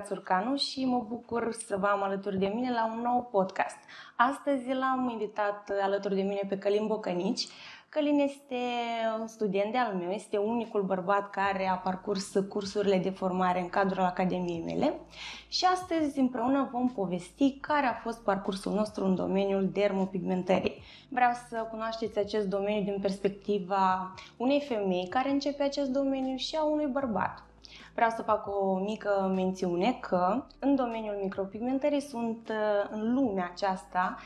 Țurcanu și mă bucur să vă am alături de mine la un nou podcast. Astăzi l-am invitat alături de mine pe Călin Bocănici. Călin este un student de-al meu, este unicul bărbat care a parcurs cursurile de formare în cadrul Academiei mele și astăzi împreună vom povesti care a fost parcursul nostru în domeniul dermopigmentării. Vreau să cunoașteți acest domeniu din perspectiva unei femei care începe acest domeniu și a unui bărbat. Vreau să fac o mică mențiune că în domeniul micropigmentării în lumea aceasta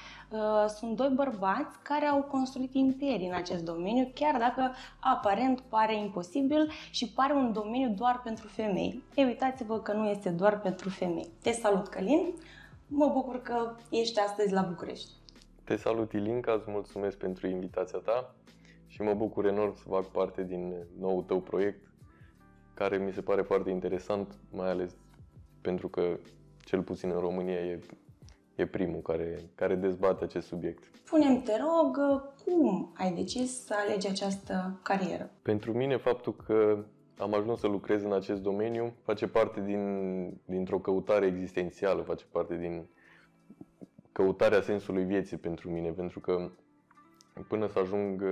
sunt doi bărbați care au construit imperii în acest domeniu, chiar dacă aparent pare imposibil și pare un domeniu doar pentru femei. Uitați-vă că nu este doar pentru femei. Te salut, Călin! Mă bucur că ești astăzi la București. Te salut, Ilinca, îți mulțumesc pentru invitația ta și mă bucur enorm să fac parte din noul tău proiect, care mi se pare foarte interesant, mai ales pentru că, cel puțin în România, e primul care dezbate acest subiect. Spune-mi, te rog, cum ai decis să alegi această carieră? Pentru mine, faptul că am ajuns să lucrez în acest domeniu face parte dintr-o căutare existențială, face parte din căutarea sensului vieții pentru mine, pentru că până să ajung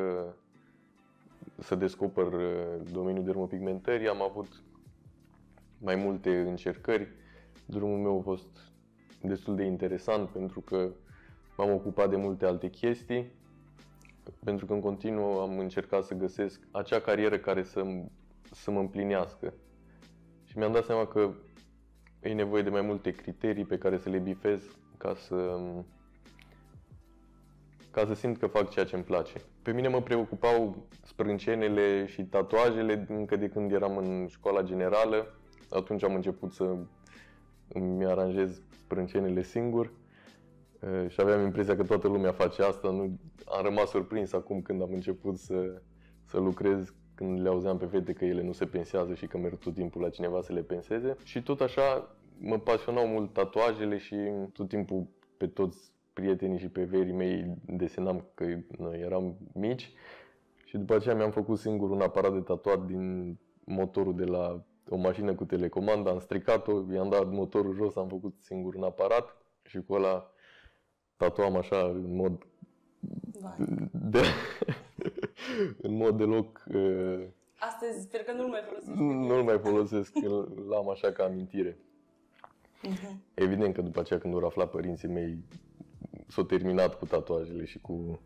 să descoper domeniul dermopigmentării, am avut mai multe încercări. Drumul meu a fost destul de interesant pentru că m-am ocupat de multe alte chestii, pentru că în continuu am încercat să găsesc acea carieră care să mă împlinească. Și mi-am dat seama că e nevoie de mai multe criterii pe care să le bifez ca să simt că fac ceea ce îmi place. Pe mine mă preocupau sprâncenele și tatuajele încă de când eram în școala generală. Atunci am început să îmi aranjez sprâncenele singur și aveam impresia că toată lumea face asta. Am rămas surprins acum când am început să lucrez, când le auzeam pe fete că ele nu se pensează și că merg tot timpul la cineva să le penseze. Și tot așa mă pasionau mult tatuajele și tot timpul pe toți prietenii și pe verii mei desenam că noi eram mici și după aceea mi-am făcut singur un aparat de tatuat din motorul de la o mașină cu telecomandă, am stricat-o, i-am dat motorul jos, am făcut singur un aparat și cu ăla tatuam așa în mod în mod deloc Astăzi sper că nu-l mai folosesc. Nu-l mai folosesc, l-am așa ca amintire. Evident că după aceea când au aflat părinții mei s-au terminat cu tatuajele și cu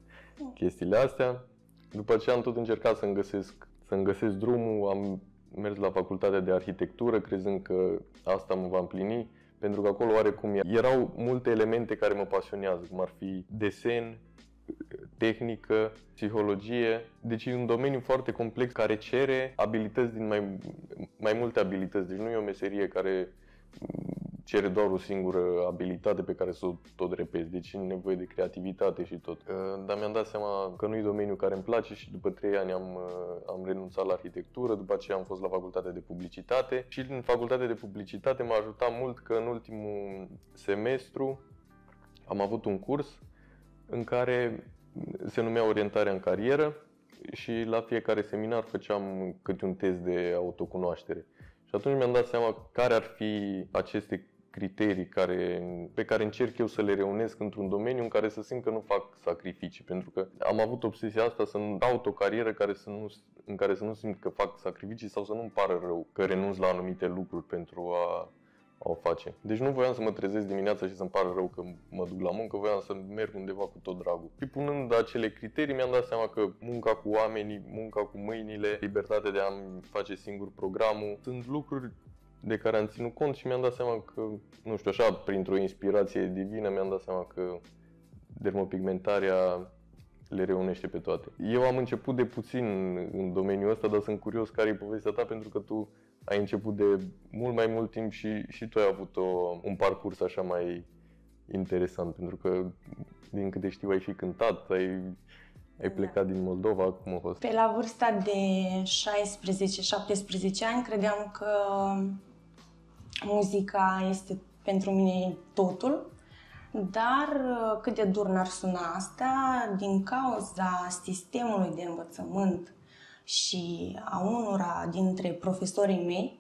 chestiile astea. După aceea am tot încercat să-mi găsesc drumul, am mers la facultatea de arhitectură crezând că asta mă va împlini, pentru că acolo oarecum erau multe elemente care mă pasionează, cum ar fi desen, tehnică, psihologie. Deci e un domeniu foarte complex care cere abilități din mai multe abilități. Deci nu e o meserie care cere doar o singură abilitate pe care să o tot repezi, deci e nevoie de creativitate și tot. Dar mi-am dat seama că nu e domeniul care îmi place și după 3 ani am renunțat la arhitectură, după aceea am fost la facultatea de publicitate și în facultatea de publicitate m-a ajutat mult că în ultimul semestru am avut un curs în care se numea orientarea în carieră și la fiecare seminar făceam câte un test de autocunoaștere. Și atunci mi-am dat seama care ar fi aceste criterii pe care încerc eu să le reunesc într-un domeniu în care să simt că nu fac sacrificii. Pentru că am avut obsesia asta să caut o carieră în care să nu simt că fac sacrificii sau să nu-mi pară rău că renunț la anumite lucruri pentru a o face. Deci nu voiam să mă trezesc dimineața și să-mi pară rău că mă duc la muncă, voiam să merg undeva cu tot dragul. Și punând acele criterii mi-am dat seama că munca cu oamenii, munca cu mâinile, libertatea de a-mi face singur programul, sunt lucruri de care am ținut cont și mi-am dat seama că, nu știu, așa, printr-o inspirație divină, mi-am dat seama că dermopigmentarea le reunește pe toate. Eu am început de puțin în domeniul ăsta, dar sunt curios care e povestea ta, pentru că tu ai început de mult mai mult timp și tu ai avut un parcurs așa mai interesant, pentru că, din câte știu, ai și cântat, ai plecat din Moldova, cum a fost? Pe la vârsta de 16-17 ani credeam că muzica este pentru mine totul, dar cât de dur n-ar suna asta, din cauza sistemului de învățământ și a unora dintre profesorii mei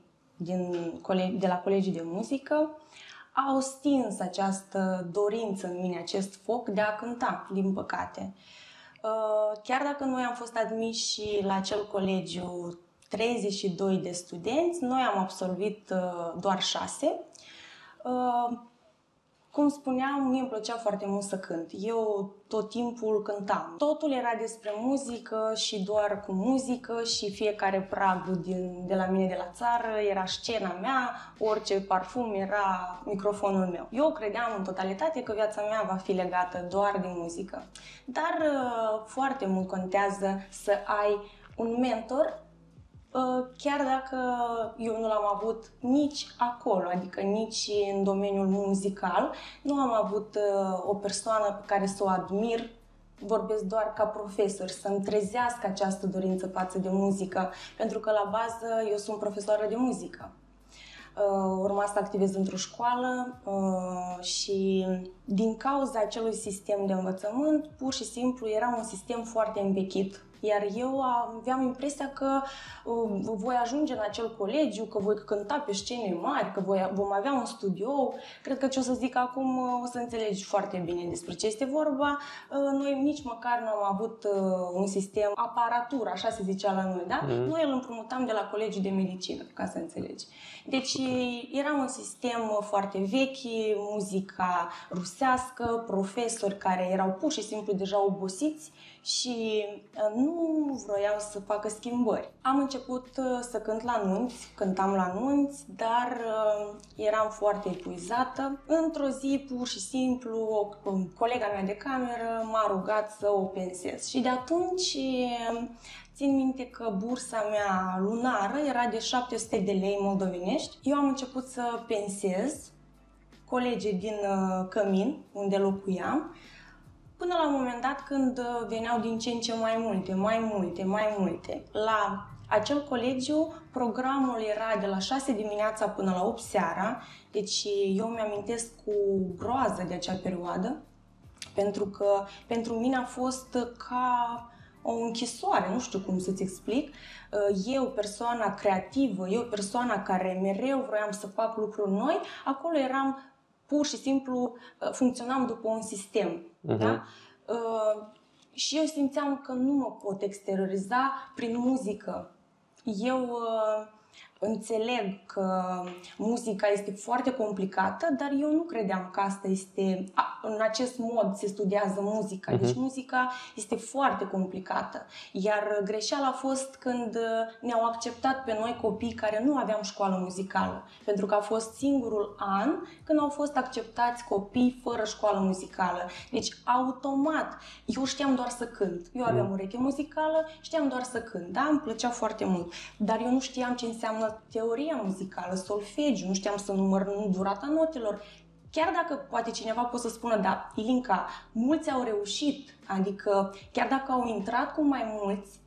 de la colegii de muzică au stins această dorință în mine, acest foc de a cânta, din păcate. Chiar dacă noi am fost admiși și la acel colegiu 32 de studenți, noi am absolvit doar 6. Cum spuneam, mie îmi plăcea foarte mult să cânt. Eu tot timpul cântam. Totul era despre muzică și doar cu muzică și fiecare prag de la mine de la țară era scena mea, orice parfum era microfonul meu. Eu credeam în totalitate că viața mea va fi legată doar de muzică. Dar foarte mult contează să ai un mentor, chiar dacă eu nu l-am avut nici acolo, adică nici în domeniul muzical, nu am avut o persoană pe care să o admir, vorbesc doar ca profesor, să-mi trezească această dorință față de muzică, pentru că la bază eu sunt profesoară de muzică. Urma să activez într-o școală și din cauza acelui sistem de învățământ, pur și simplu era un sistem foarte învechit. Iar eu aveam impresia că voi ajunge în acel colegiu, că voi cânta pe scene mari, că vom avea un studio. Cred că ce o să zic acum o să înțelegi foarte bine despre ce este vorba. Noi nici măcar nu am avut un sistem, aparatură, așa se zicea la noi, da? Noi îl împrumutam de la colegiul de medicină, ca să înțelegi. Deci era un sistem foarte vechi, muzica rusească, profesori care erau pur și simplu deja obosiți și nu vroiau să facă schimbări. Am început să cânt la nunți, cântam la nunți, dar eram foarte epuizată. Într-o zi, pur și simplu, colega mea de cameră m-a rugat să o pensez. Și de atunci țin minte că bursa mea lunară era de 700 de lei moldovenești. Eu am început să pensez colegii din Cămin, unde locuiam, până la un moment dat când veneau din ce în ce mai multe. La acel colegiu, programul era de la 6 dimineața până la 8 seara, deci eu mi-amintesc cu groază de acea perioadă, pentru că pentru mine a fost ca o închisoare, nu știu cum să-ți explic. Eu, persoana creativă, eu, persoana care mereu vroiam să fac lucruri noi, acolo eram pur și simplu, funcționam după un sistem. Da? Și eu simțeam că nu mă pot exterioriza prin muzică. Eu înțeleg că muzica este foarte complicată, dar eu nu credeam că asta este, în acest mod se studiază muzica. Deci muzica este foarte complicată. Iar greșeala a fost când ne-au acceptat pe noi copii care nu aveam școală muzicală. Pentru că a fost singurul an când au fost acceptați copii fără școală muzicală. Deci automat, eu știam doar să cânt. Eu aveam ureche muzicală, știam doar să cânt, da? Îmi plăcea foarte mult. Dar eu nu știam ce înseamnă teoria muzicală, solfegiu, nu știam să număr durata notelor. Chiar dacă poate cineva poate să spună, da, Ilinca, mulți au reușit, adică chiar dacă au intrat cu mai mulți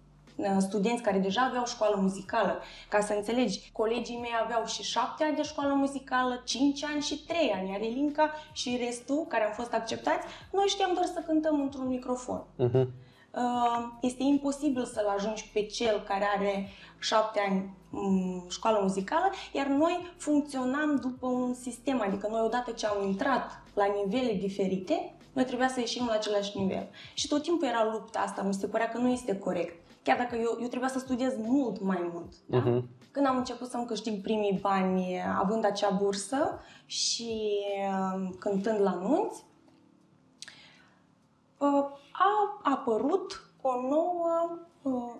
studenți care deja aveau școală muzicală, ca să înțelegi, colegii mei aveau și 7 ani de școală muzicală, 5 ani și 3 ani, iar Ilinca și restul, care am fost acceptați, noi știam doar să cântăm într-un microfon. Este imposibil să-l ajungi pe cel care are 7 ani școală muzicală, iar noi funcționam după un sistem, adică noi odată ce am intrat la nivele diferite, noi trebuia să ieșim la același nivel. Și tot timpul era lupta asta, mi se părea că nu este corect. Chiar dacă eu trebuia să studiez mult mai mult. Da? Când am început să-mi câștig primii bani având acea bursă și cântând la nunți, a apărut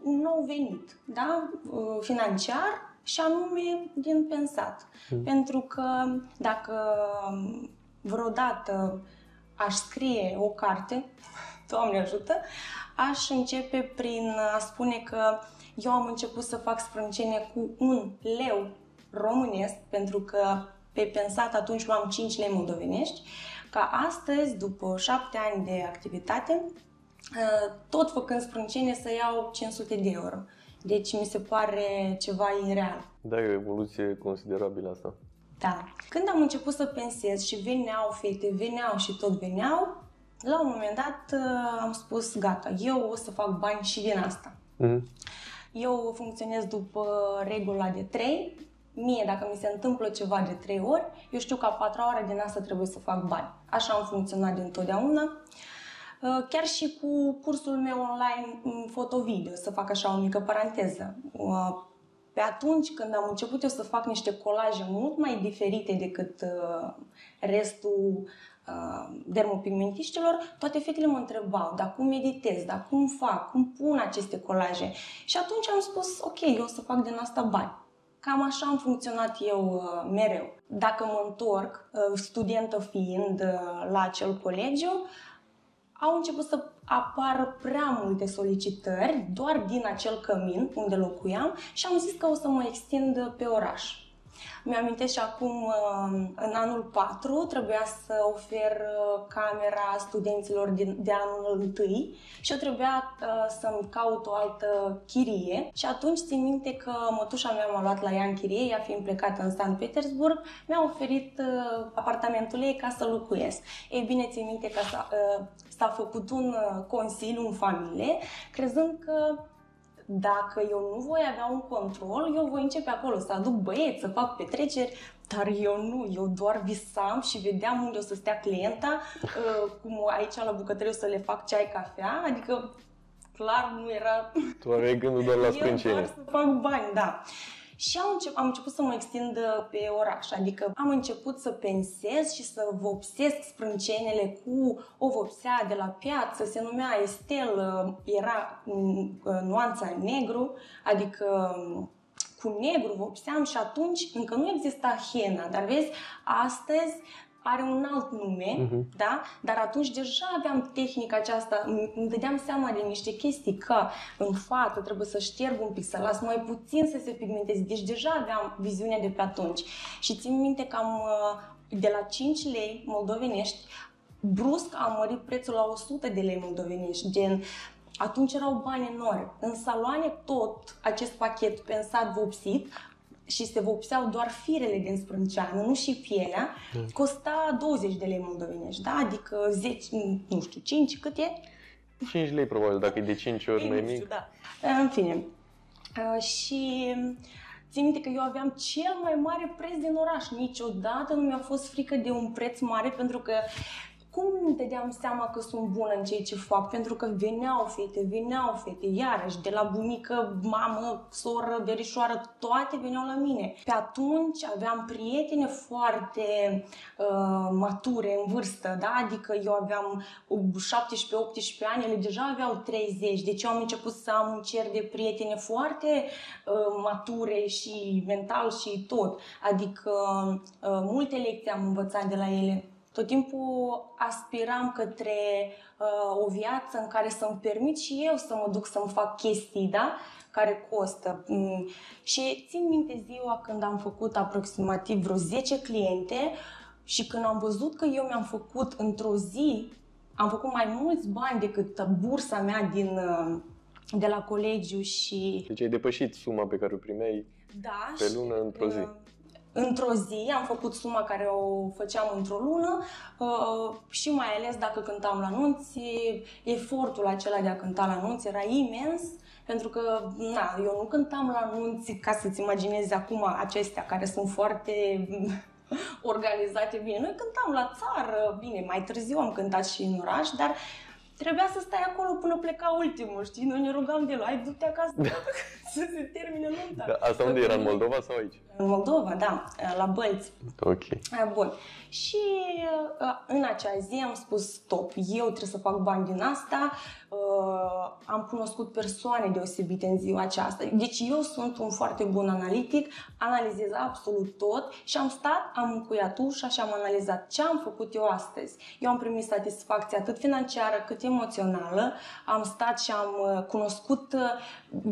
un nou venit, da? Financiar și anume din pensat. Pentru că dacă vreodată aș scrie o carte, Doamne ajută, aș începe prin a spune că eu am început să fac sprâncene cu 1 leu românesc, pentru că pe pensat atunci luam 5 lei moldovenești, ca astăzi, după 7 ani de activitate, tot făcând sprâncene, să iau 500 de euro. Deci mi se pare ceva ireal. Da, e o evoluție considerabilă asta. Da. Când am început să pensez și veneau fete, veneau și tot veneau, la un moment dat am spus, gata, eu o să fac bani și din asta. Eu funcționez după regula de 3. mie, dacă mi se întâmplă ceva de 3 ori, eu știu că a 4-a oară din asta trebuie să fac bani. Așa am funcționat dintotdeauna. Chiar și cu cursul meu online foto-video, să fac așa o mică paranteză. Pe atunci când am început eu să fac niște colaje mult mai diferite decât restul dermopigmentiștilor, toate fetele mă întrebau, dar cum editez, dar cum fac, cum pun aceste colaje. Și atunci am spus, ok, eu o să fac din asta bani. Cam așa am funcționat eu mereu. Dacă mă întorc, studentă fiind la acel colegiu, au început să apară prea multe solicitări doar din acel cămin unde locuiam și am zis că o să mă extind pe oraș. Mi-amintesc și acum, în anul 4, trebuia să ofer camera studenților de anul 1 și eu trebuia să-mi caut o altă chirie. Și atunci țin minte că mătușa mea m-a luat la ea în chirie, ea fiind plecată în Sankt Petersburg, mi-a oferit apartamentul ei ca să locuiesc. Ei bine, țin minte că s-a făcut un consiliu în familie, crezând că dacă eu nu voi avea un control, eu voi începe acolo să aduc băieți, să fac petreceri, dar eu nu, eu doar visam și vedeam unde o să stea clienta, cum aici la bucătărie o să le fac ceai, cafea, adică clar nu era... Tu aveai gândul doar la sprâncene. Eu doar să fac bani, da. Și am început să mă extind pe oraș, adică am început să pensez și să vopsesc sprâncenele cu o vopsea de la piață, se numea Estel, era nuanța negru, adică cu negru vopseam și atunci încă nu exista henna, dar vezi, astăzi are un alt nume, da? Dar atunci deja aveam tehnica aceasta, îmi dădeam seama de niște chestii, că în față trebuie să șterg un pic, să las mai puțin să se pigmenteze, deci deja aveam viziunea de pe atunci. Și țin minte că de la 5 lei moldovenești, brusc am mărit prețul la 100 de lei moldovenești, gen... Atunci erau bani enormi. În saloane tot acest pachet pensat, vopsit, și se vopseau doar firele din sprânceană, nu și pielea, costa 20 de lei moldovenești, da? Adică 10, nu știu, 5, cât e? 5 lei probabil, dacă e de 5 ori mai mic. Da. În fine. Și țin minte că eu aveam cel mai mare preț din oraș. Niciodată nu mi-a fost frică de un preț mare, pentru că cum îmi dădeam seama că sunt bună în ceea ce fac? Pentru că veneau fete, iarăși, de la bunică, mamă, soră, verișoară, toate veneau la mine. Pe atunci aveam prietene foarte mature, în vârstă, da? Adică eu aveam 17-18 ani, ele deja aveau 30, deci eu am început să am un cer de prietene foarte mature și mental și tot. Adică multe lecții am învățat de la ele. Tot timpul aspiram către o viață în care să-mi permit și eu să mă duc să-mi fac chestii, da? Care costă. Și țin minte ziua când am făcut aproximativ vreo 10 cliente și când am văzut că eu mi-am făcut într-o zi, am făcut mai mulți bani decât bursa mea de la colegiu și... Deci ai depășit suma pe care o primeai pe lună într-o zi. Într-o zi am făcut suma care o făceam într-o lună și mai ales dacă cântam la anunți, efortul acela de a cânta la anunți era imens, pentru că eu nu cântam la anunți ca să-ți imaginezi acum acestea care sunt foarte organizate bine. Noi cântam la țară, bine, mai târziu am cântat și în oraș, dar trebuia să stai acolo până pleca ultimul, știi? Noi ne rugam de el, hai, du-te acasă să se termine nunta. Da, asta unde era, în Moldova sau aici? În Moldova, da, la Bălți. Ok. Bun. Și în acea zi am spus stop, eu trebuie să fac bani din asta. Am cunoscut persoane deosebite în ziua aceasta. Deci eu sunt un foarte bun analitic, analizez absolut tot și am încuiat ușa și am analizat ce am făcut eu astăzi. Eu am primit satisfacție atât financiară cât emoțională. Am stat și am cunoscut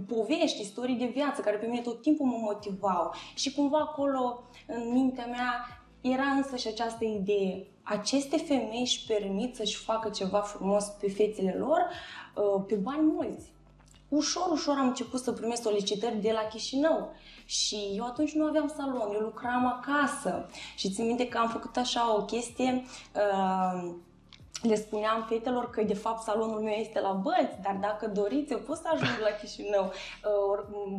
povești, istorii de viață care pe mine tot timpul mă motivau. Și cumva acolo, în mintea mea, era însă și această idee. Aceste femei își permit să-și facă ceva frumos pe fețele lor pe bani mulți. Ușor, ușor am început să primesc solicitări de la Chișinău și eu atunci nu aveam salon, eu lucram acasă și țin minte că am făcut așa o chestie. le spuneam fetelor că de fapt salonul meu este la Bălți, dar dacă doriți, eu pot să ajung la Chișinău.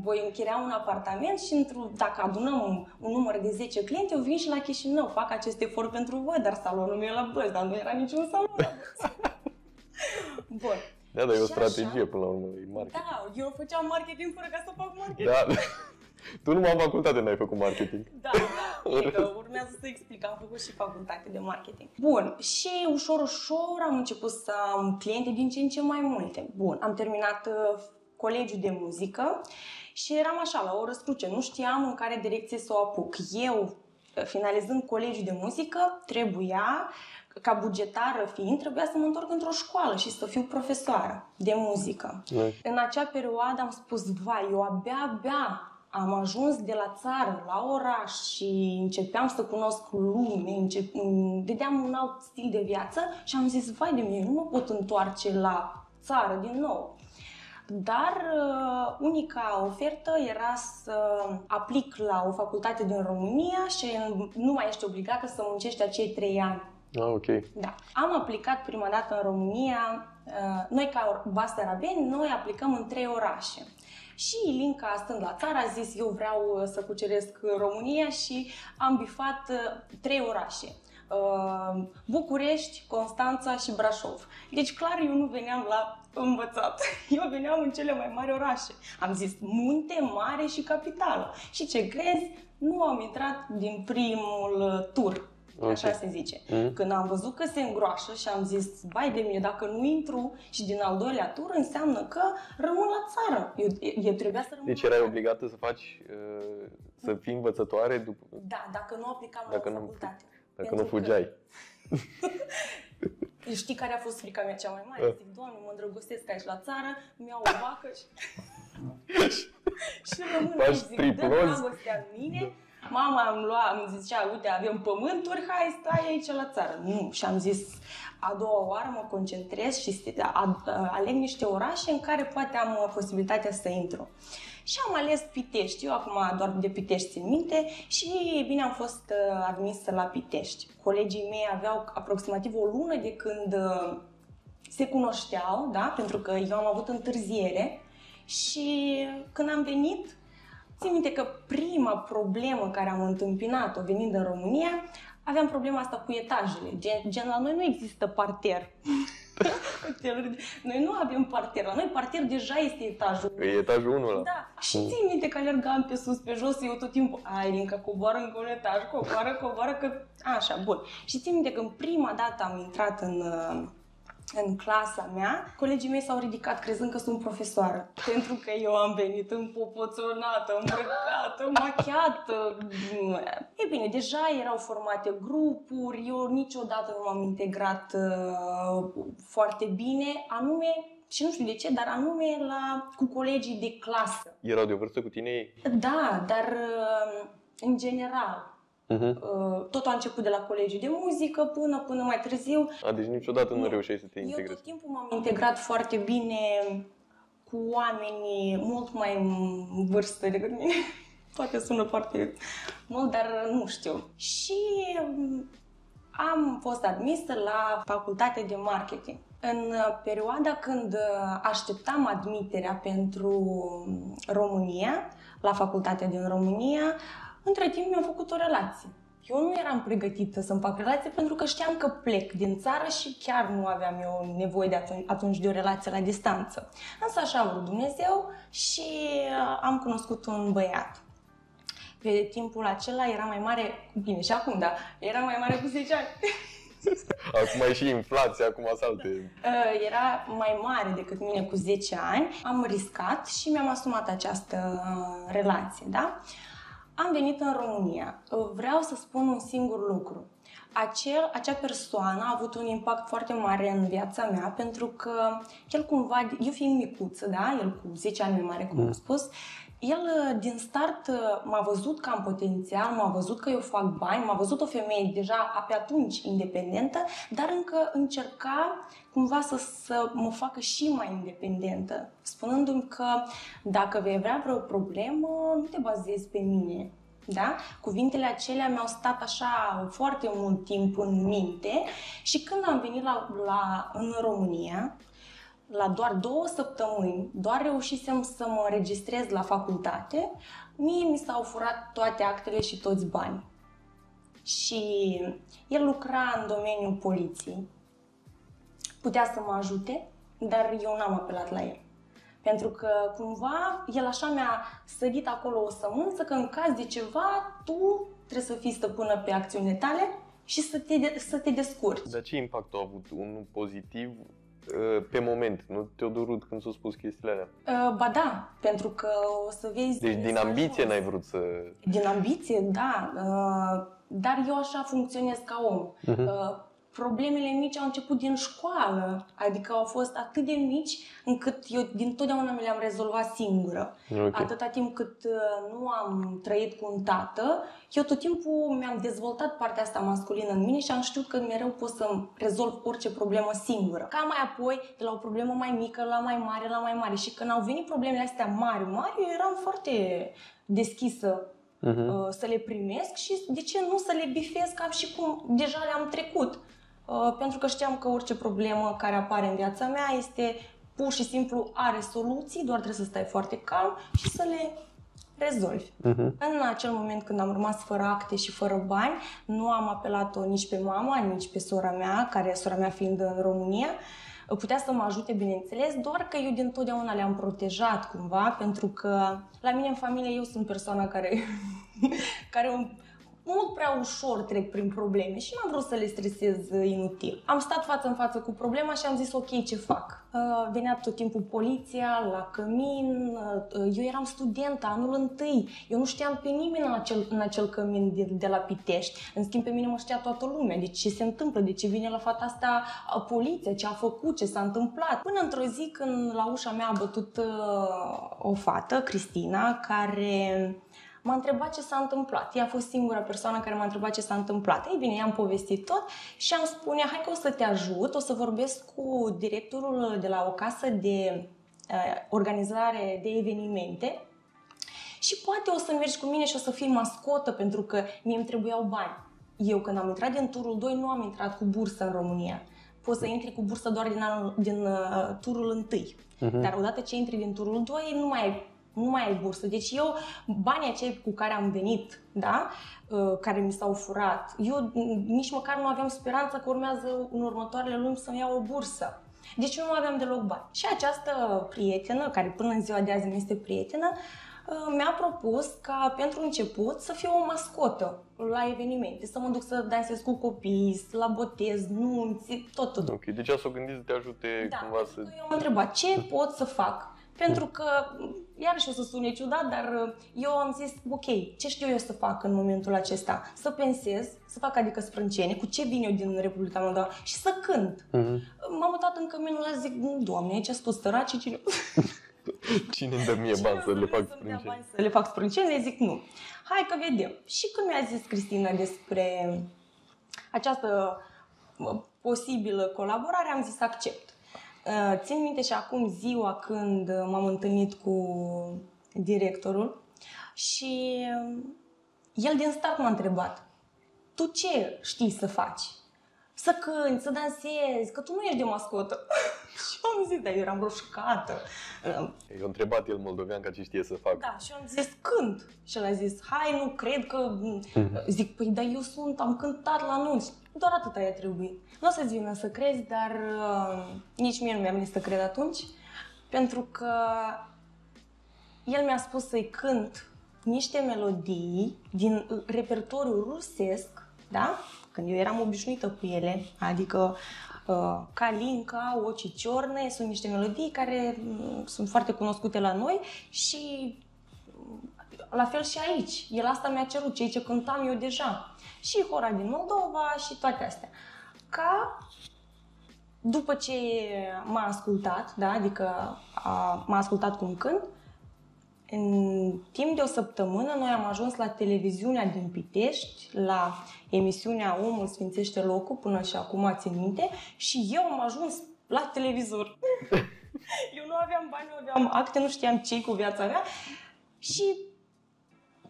Voi închiria un apartament și dacă adunăm un număr de 10 clienți, eu vin și la Chișinău, fac acest efort pentru voi, dar salonul meu e la Bălți, dar nu era niciun salon la Bălți. Bun. Da, dar e o strategie până la urmă, e marketing. Da, eu făceam marketing fără ca să fac marketing. Da. Tu numai în facultate n-ai făcut marketing. Da, urmează să explic, am făcut și facultate de marketing. Bun, și ușor, ușor am început să am cliente din ce în ce mai multe. Bun, am terminat colegiul de muzică și eram așa, la o răscruce, nu știam în care direcție să o apuc. Eu, finalizând colegiul de muzică, trebuia, ca bugetară fiind, trebuia să mă întorc într-o școală și să fiu profesoară de muzică. În acea perioadă am spus, vai, eu abia am ajuns de la țară la oraș și începeam să cunosc lume, vedeam un alt stil de viață și am zis, vai de mine, nu mă pot întoarce la țară din nou. Dar unica ofertă era să aplic la o facultate din România și nu mai ești obligată să muncești acei 3 ani. Ok. Da. Am aplicat prima dată în România, noi ca Basarabeni, noi aplicăm în 3 orașe. Și Ilinca, stând la țară, a zis, eu vreau să cuceresc România și am bifat 3 orașe. București, Constanța și Brașov. Deci clar eu nu veneam la învățat. Eu veneam în cele mai mari orașe. Am zis munte, mare și capitală. Și ce crezi? Nu am intrat din primul tur. Așa se zice. Când am văzut că se îngroașă și am zis, vai de mine, dacă nu intru și din al 2-lea tur, înseamnă că rămân la țară. Eu trebuia să rămân. Deci erai obligată să faci, să fii învățătoare după... Da, dacă nu aplicam la facultate. Dacă nu fugeai. Știi care a fost frica mea cea mai mare? Zic, Doamne, mă îndrăgostesc aici la țară, îmi iau o vacă și rămân aici, zic, dă dragostea în mine. Mama îmi zicea, uite, avem pământuri, hai, stai aici la țară. Nu, și am zis, a doua oară mă concentrez și aleg niște orașe în care poate am posibilitatea să intru. Și am ales Pitești. Eu acum doar de Pitești țin minte și bine am fost admisă la Pitești. Colegii mei aveau aproximativ o lună de când se cunoșteau, da? Pentru că eu am avut întârziere și când am venit, țin minte că prima problemă care am întâmpinat-o venind în România, aveam problema asta cu etajele. Gen la noi nu există parter. Noi nu avem parter. La noi parter deja este etajul. E etajul 1 ăla. Da. Și țin minte că alergam pe sus, pe jos, eu tot timpul, Ilinca, coboară încă un etaj, coboară, că... Așa, bun. Și țin minte că în prima dată am intrat în clasa mea, colegii mei s-au ridicat crezând că sunt profesoară. Pentru că eu am venit împopoțonată, îmbrăcată, machiată. E bine, deja erau formate grupuri, eu niciodată nu m-am integrat foarte bine, anume, și nu știu de ce, dar anume cu colegii de clasă. Erau de o vârstă cu tine ei? Da, dar în general. Tot a început de la colegiul de muzică până mai târziu. Deci niciodată nu reușeai să te integrezi. Eu tot timpul m-am integrat foarte bine cu oamenii mult mai în vârstă decât mine. Poate sună foarte mult, dar nu știu. Și am fost admisă la facultatea de marketing. În perioada când așteptam admiterea pentru România, la facultatea din România, între timp mi-am făcut o relație. Eu nu eram pregătită să-mi fac relație pentru că știam că plec din țară și chiar nu aveam eu nevoie de atunci de o relație la distanță. Însă așa a vrut Dumnezeu și am cunoscut un băiat. Pe timpul acela era mai mare, bine și acum, da, era mai mare cu 10 ani. Acum e și inflația, acum salte. Era mai mare decât mine cu 10 ani. Am riscat și mi-am asumat această relație, da? Am venit în România. Vreau să spun un singur lucru. Acea persoană a avut un impact foarte mare în viața mea pentru că el cumva, eu fiind micuță, da? El cu 10 ani mai mare, cum am spus, el din start m-a văzut că am potențial, m-a văzut că eu fac bani, m-a văzut o femeie deja pe atunci independentă, dar încă încerca cumva să mă facă și mai independentă, spunându-mi că dacă vei avea vreo problemă, nu te bazezi pe mine. Da? Cuvintele acelea mi-au stat așa foarte mult timp în minte și când am venit în România, la doar 2 săptămâni, doar reușisem să mă înregistrez la facultate, mie mi s-au furat toate actele și toți banii. Și el lucra în domeniul poliției, putea să mă ajute, dar eu n-am apelat la el. Pentru că cumva el așa mi-a sădit acolo o sămânță că în caz de ceva tu trebuie să fii stăpână pe acțiunile tale și să te descurci. Dar ce impact a avut? Unul pozitiv pe moment? Nu te-a durut când s-au spus chestiile alea? Ba da, pentru că o să vezi... Deci din ambiție n-ai vrut să... Din ambiție, da. Dar eu așa funcționez ca om. Problemele mici au început din școală, adică au fost atât de mici încât eu dintotdeauna mi le-am rezolvat singură. Okay. Atâta timp cât nu am trăit cu un tată, eu tot timpul mi-am dezvoltat partea asta masculină în mine și am știut că mereu pot să rezolv orice problemă singură. Ca mai apoi, de la o problemă mai mică la mai mare, la mai mare. Și când au venit problemele astea mari, eu eram foarte deschisă să le primesc și de ce nu să le bifez ca și cum deja le-am trecut. Pentru că știam că orice problemă care apare în viața mea este pur și simplu are soluții, doar trebuie să stai foarte calm și să le rezolvi. În acel moment când am rămas fără acte și fără bani, nu am apelat-o nici pe mama, nici pe sora mea, sora mea fiind în România. Putea să mă ajute, bineînțeles, doar că eu dintotdeauna le-am protejat cumva, pentru că la mine în familie eu sunt persoana care mult prea ușor trec prin probleme și n-am vrut să le stresez inutil. Am stat față în față cu problema și am zis ok, ce fac? Venea tot timpul poliția la cămin, eu eram studentă, anul întâi, eu nu știam pe nimeni în acel cămin de la Pitești. În schimb, pe mine mă știa toată lumea, de ce se întâmplă, de ce vine la fata asta poliția, ce a făcut, ce s-a întâmplat. Până într-o zi când la ușa mea a bătut o fată, Cristina, care m-a întrebat ce s-a întâmplat. Ea a fost singura persoană care m-a întrebat ce s-a întâmplat. Ei bine, i-am povestit tot și am spune, hai că o să te ajut, o să vorbesc cu directorul de la o casă de organizare de evenimente și poate o să mergi cu mine și o să fii mascotă pentru că mie îmi trebuiau bani. Eu când am intrat din turul 2 nu am intrat cu bursă în România. Poți să intri cu bursă doar din turul 1. Dar odată ce intri din turul 2 nu mai ai bursă. Deci eu, banii acei cu care am venit, da, care mi s-au furat, eu nici măcar nu aveam speranța că urmează în următoarele luni să-mi iau o bursă. Deci eu nu aveam deloc bani. Și această prietenă, care până în ziua de azi mi este prietenă, mi-a propus ca pentru început să fiu o mascotă la evenimente, să mă duc să dansez cu copii, la botez, nunți, tot. Ok, deci s-o gândit să te ajute cumva să... Eu m-am întrebat ce pot să fac. Pentru că, iarăși o să sune ciudat, dar eu am zis, ok, ce știu eu să fac în momentul acesta? Să pensez, să fac adică sprâncene, cu ce vin eu din Republica Moldova și să cânt. M-am mutat în căminul ăla, zic, Doamne, aici sunt săraci, Cine îmi dă mie bani să le fac sprâncene? Să le fac sprâncene, zic, nu. Hai că vedem. Și când mi-a zis Cristina despre această posibilă colaborare, am zis, accept. Țin minte și acum ziua când m-am întâlnit cu directorul și el din start m-a întrebat, tu ce știi să faci? Să cânti, să dansezi, că tu nu ești de mascotă. Și eu am zis, dar eu eram roșcată. I-a întrebat el moldovean ca ce știe să facă. Da, și eu am zis, cânt. Și el a zis, hai, nu cred că... Zic, păi, dar eu am cântat la anunț. Doar atâta i-a trebuit. Nu o să-ți vină să crezi, dar nici mie nu mi-a venit să cred atunci. Pentru că el mi-a spus să-i cânt niște melodii din repertoriul rusesc, da? Când eu eram obișnuită cu ele, adică Kalinka, Ochi Ciorne, sunt niște melodii care sunt foarte cunoscute la noi și la fel și aici. El asta mi-a cerut, ceea ce cântam eu deja. Și Hora din Moldova și toate astea. Ca după ce m-a ascultat, da, adică m-a ascultat cum cânt, în timp de o săptămână noi am ajuns la televiziunea din Pitești, la emisiunea Omul Sfințește Locul, până și acum țin minte, și eu am ajuns la televizor. Eu nu aveam bani, nu aveam acte, nu știam ce-i cu viața mea și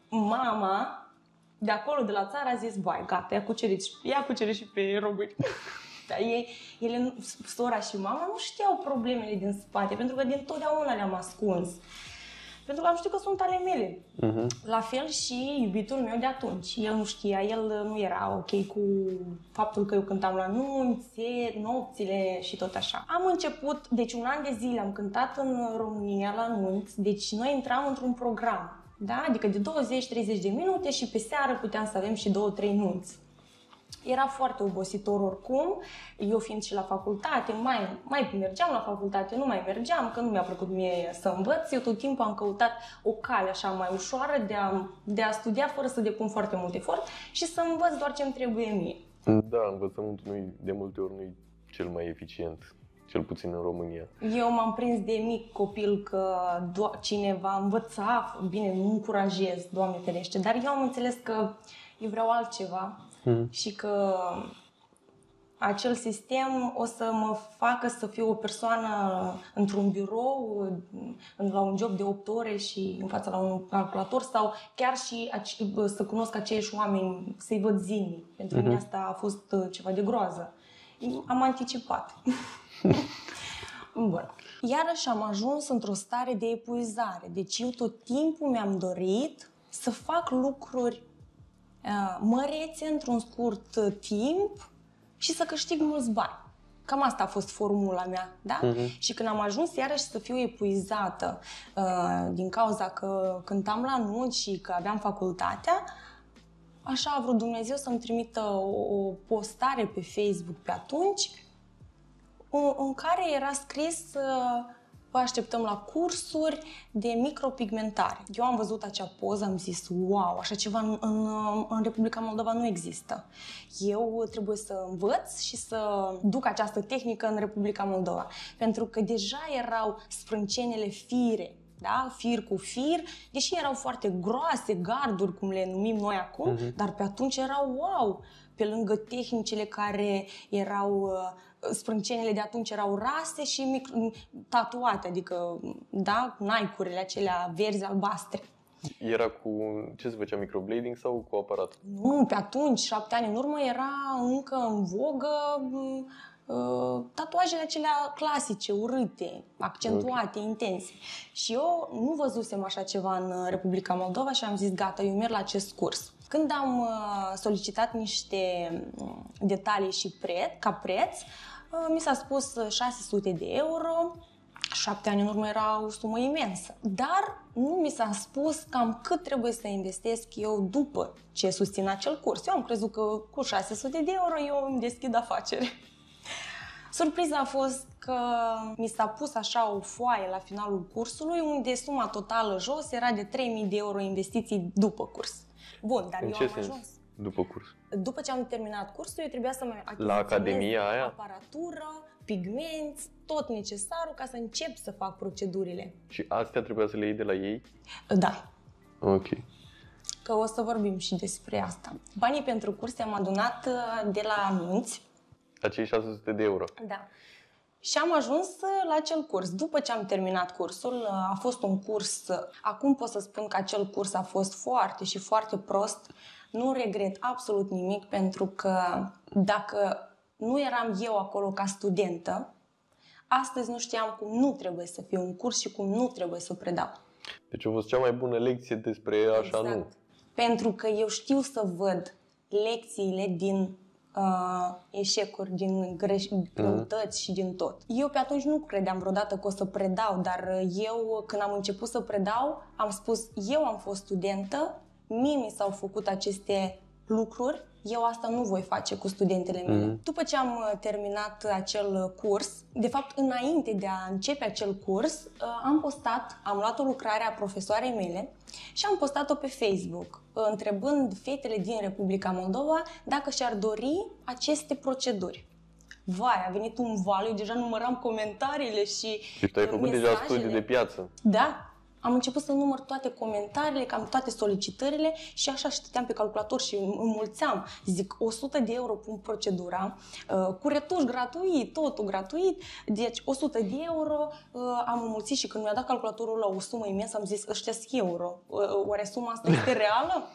mama de acolo, de la țară, a zis, vai, gata, ia cuceriți și pe români. Dar ele, sora și mama, nu știau problemele din spate, pentru că dintotdeauna le-am ascuns. Pentru că am știut că sunt ale mele. La fel și iubitul meu de atunci. El nu știa, el nu era ok cu faptul că eu cântam la nunți, nopțile și tot așa. Am început, deci un an de zile am cântat în România la nunți, deci noi intram într-un program. Da? Adică de 20-30 de minute și pe seară puteam să avem și 2-3 nunți. Era foarte obositor oricum, eu fiind și la facultate, mai mergeam la facultate, nu mai mergeam, că nu mi-a plăcut mie să învăț. Eu tot timpul am căutat o cale așa mai ușoară de a studia fără să depun foarte mult efort și să învăț doar ce îmi trebuie mie. Da, învățământul de multe ori nu e cel mai eficient, cel puțin în România. Eu m-am prins de mic copil că cineva învăța, bine, nu încurajez, Doamne ferește, dar eu am înțeles că eu vreau altceva. Și că acel sistem o să mă facă să fiu o persoană într-un birou, la un job de 8 ore și în fața la un calculator sau chiar și să cunosc aceiași oameni, să-i văd zilnic. Pentru mine asta a fost ceva de groază. Am anticipat. Bun. Iarăși am ajuns într-o stare de epuizare. Deci eu tot timpul mi-am dorit să fac lucruri mărețe într-un scurt timp și să câștig mulți bani. Cam asta a fost formula mea, da? Și când am ajuns iarăși să fiu epuizată din cauza că cântam la nunți și că aveam facultatea, așa a vrut Dumnezeu să-mi trimită o postare pe Facebook pe atunci în care era scris vă așteptăm la cursuri de micropigmentare. Eu am văzut acea poză, am zis, wow, așa ceva în Republica Moldova nu există. Eu trebuie să învăț și să duc această tehnică în Republica Moldova. Pentru că deja erau sprâncenele fire, da? Fir cu fir, deși erau foarte groase, garduri, cum le numim noi acum, dar pe atunci erau wow! Pe lângă tehnicile care erau, sprâncenele de atunci erau rase și tatuate, adică, da, Nike-urile acelea verzi-albastre. Era cu, ce se făcea, microblading sau cu aparat? Nu, pe atunci, 7 ani în urmă, era încă în vogă tatuajele acelea clasice, urâte, accentuate, intense. Și eu nu văzusem așa ceva în Republica Moldova și am zis, gata, eu merg la acest curs. Când am solicitat niște detalii și ca preț, mi s-a spus 600 de euro. 7 ani în urmă era o sumă imensă. Dar nu mi s-a spus cam cât trebuie să investesc eu după ce susțin acel curs. Eu am crezut că cu 600 de euro eu îmi deschid afacere. Surpriza a fost că mi s-a pus așa o foaie la finalul cursului unde suma totală jos era de 3.000 de euro investiții după curs. Bun, dar eu am ajuns. După curs? După ce am terminat cursul, eu trebuia să mai la academia aia? Aparatură, pigmenți, tot necesarul ca să încep să fac procedurile. Și astea trebuia să le iei de la ei? Da. Ok. Că o să vorbim și despre asta. Banii pentru curs am adunat de la anunți. Acei 600 de euro? Da. Și am ajuns la acel curs. După ce am terminat cursul, a fost un curs, acum pot să spun că acel curs a fost foarte și foarte prost. Nu regret absolut nimic, pentru că dacă nu eram eu acolo ca studentă, astăzi nu știam cum nu trebuie să fiu în curs și cum nu trebuie să predau. Deci a fost cea mai bună lecție despre așa nu. Pentru că eu știu să văd lecțiile din eșecuri, din greutăți și din tot. Eu pe atunci nu credeam vreodată că o să predau, dar eu când am început să predau, am spus, eu am fost studentă, mie mi s-au făcut aceste lucruri, eu asta nu voi face cu studentele mele. După ce am terminat acel curs, de fapt înainte de a începe acel curs, am luat o lucrare a profesoarei mele și am postat-o pe Facebook, întrebând fetele din Republica Moldova dacă și-ar dori aceste proceduri. Vai, a venit un val, eu deja număram comentariile și Deci tu ai făcut deja studii de piață. Da. Am început să număr toate comentariile, cam toate solicitările și așa stăteam pe calculator și înmulțeam. Zic, 100 de euro pun procedura, cu retuș gratuit, totul gratuit, deci 100 de euro am înmulțit și când mi-a dat calculatorul la o sumă imensă am zis, ăștia sunt euro, oare suma asta este reală?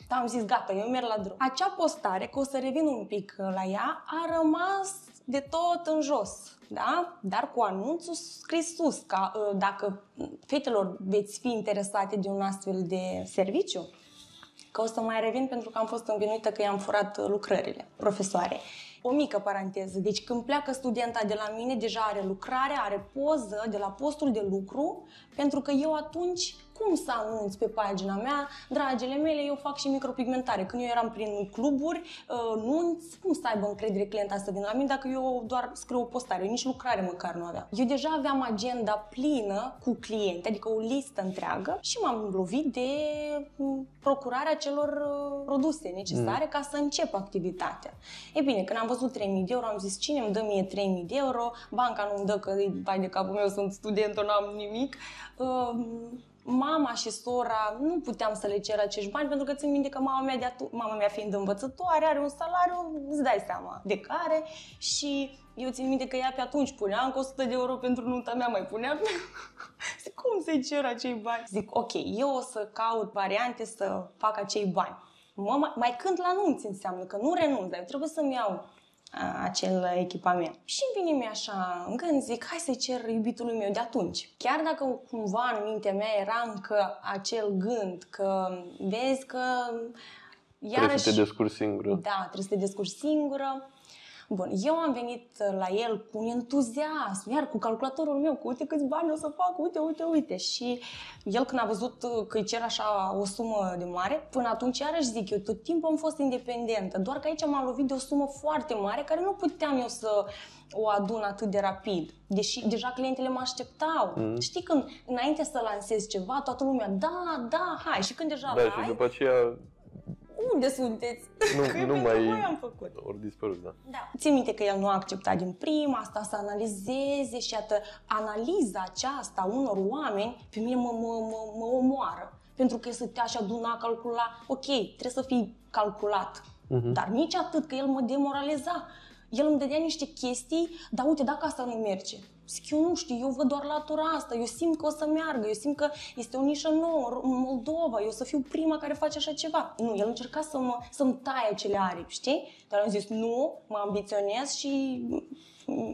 Dar am zis, gata, eu merg la drum. Acea postare, că o să revin un pic la ea, a rămas de tot în jos, da? Dar cu anunțul scris sus, că dacă fetelor veți fi interesate de un astfel de serviciu, că o să mai revin pentru că am fost învinuită că i-am furat lucrările, profesoare. O mică paranteză, deci când pleacă studenta de la mine, deja are lucrare, are poză de la postul de lucru, pentru că eu atunci, cum să anunț pe pagina mea, dragile mele, eu fac și micropigmentare. Când eu eram prin cluburi, nunți, cum să aibă încredere clienta să vină la mine dacă eu doar scriu o postare, nici lucrare măcar nu aveam. Eu deja aveam agenda plină cu cliente, adică o listă întreagă și m-am lovit de procurarea celor produse necesare ca să încep activitatea. E bine, când am văzut 3.000 de euro, am zis, cine îmi dă mie 3.000 de euro? Banca nu-mi dă, că vai de capul meu, sunt student, n-am nimic. Mama și sora nu puteam să le cer acești bani pentru că țin minte că mama mea fiind învățătoare are un salariu, îți dai seama de care, și eu țin minte că ea pe atunci punea încă 100 de euro pentru nunta mea, mai punea. Zic, cum să-i cer acei bani? Zic, ok, eu o să caut variante să fac acei bani. Mai cânt la nunți înseamnă că nu renunț, dar eu trebuie să-mi iau acel echipament. Și îmi vine mie așa în gând, zic, hai să-i cer iubitului meu de atunci. Chiar dacă cumva în mintea mea era încă acel gând că vezi că iarăși... Trebuie să te descurci singură. Da, trebuie să te descurci singură. Bun, eu am venit la el cu un entuziasm, iar cu calculatorul meu, cu uite câți bani o să fac, uite. Și el când a văzut că îi cer așa o sumă de mare, până atunci iarăși zic, eu tot timpul am fost independentă, doar că aici m-am lovit de o sumă foarte mare care nu puteam eu să o adun atât de rapid. Deși deja clientele mă așteptau. Știi, când înainte să lansezi ceva, toată lumea, da, hai. Și când deja da, și după aceea... Unde sunteți? Nu mai am făcut. Ori dispărut, da. Țin minte că el nu a acceptat din prima, asta să analizeze și analiza aceasta unor oameni pe mine mă omoară. Pentru că să te așa aduna, calcula, ok, trebuie să fii calculat, dar nici atât că el mă demoraliza. El îmi dădea niște chestii, dar uite, dacă asta nu merge. Zic, eu nu știu, eu văd doar latura asta, eu simt că o să meargă, eu simt că este o nișă nouă în Moldova, eu o să fiu prima care face așa ceva. Nu, el încerca să-mi taie acele aripi, știi? Dar am zis, nu, mă ambiționez și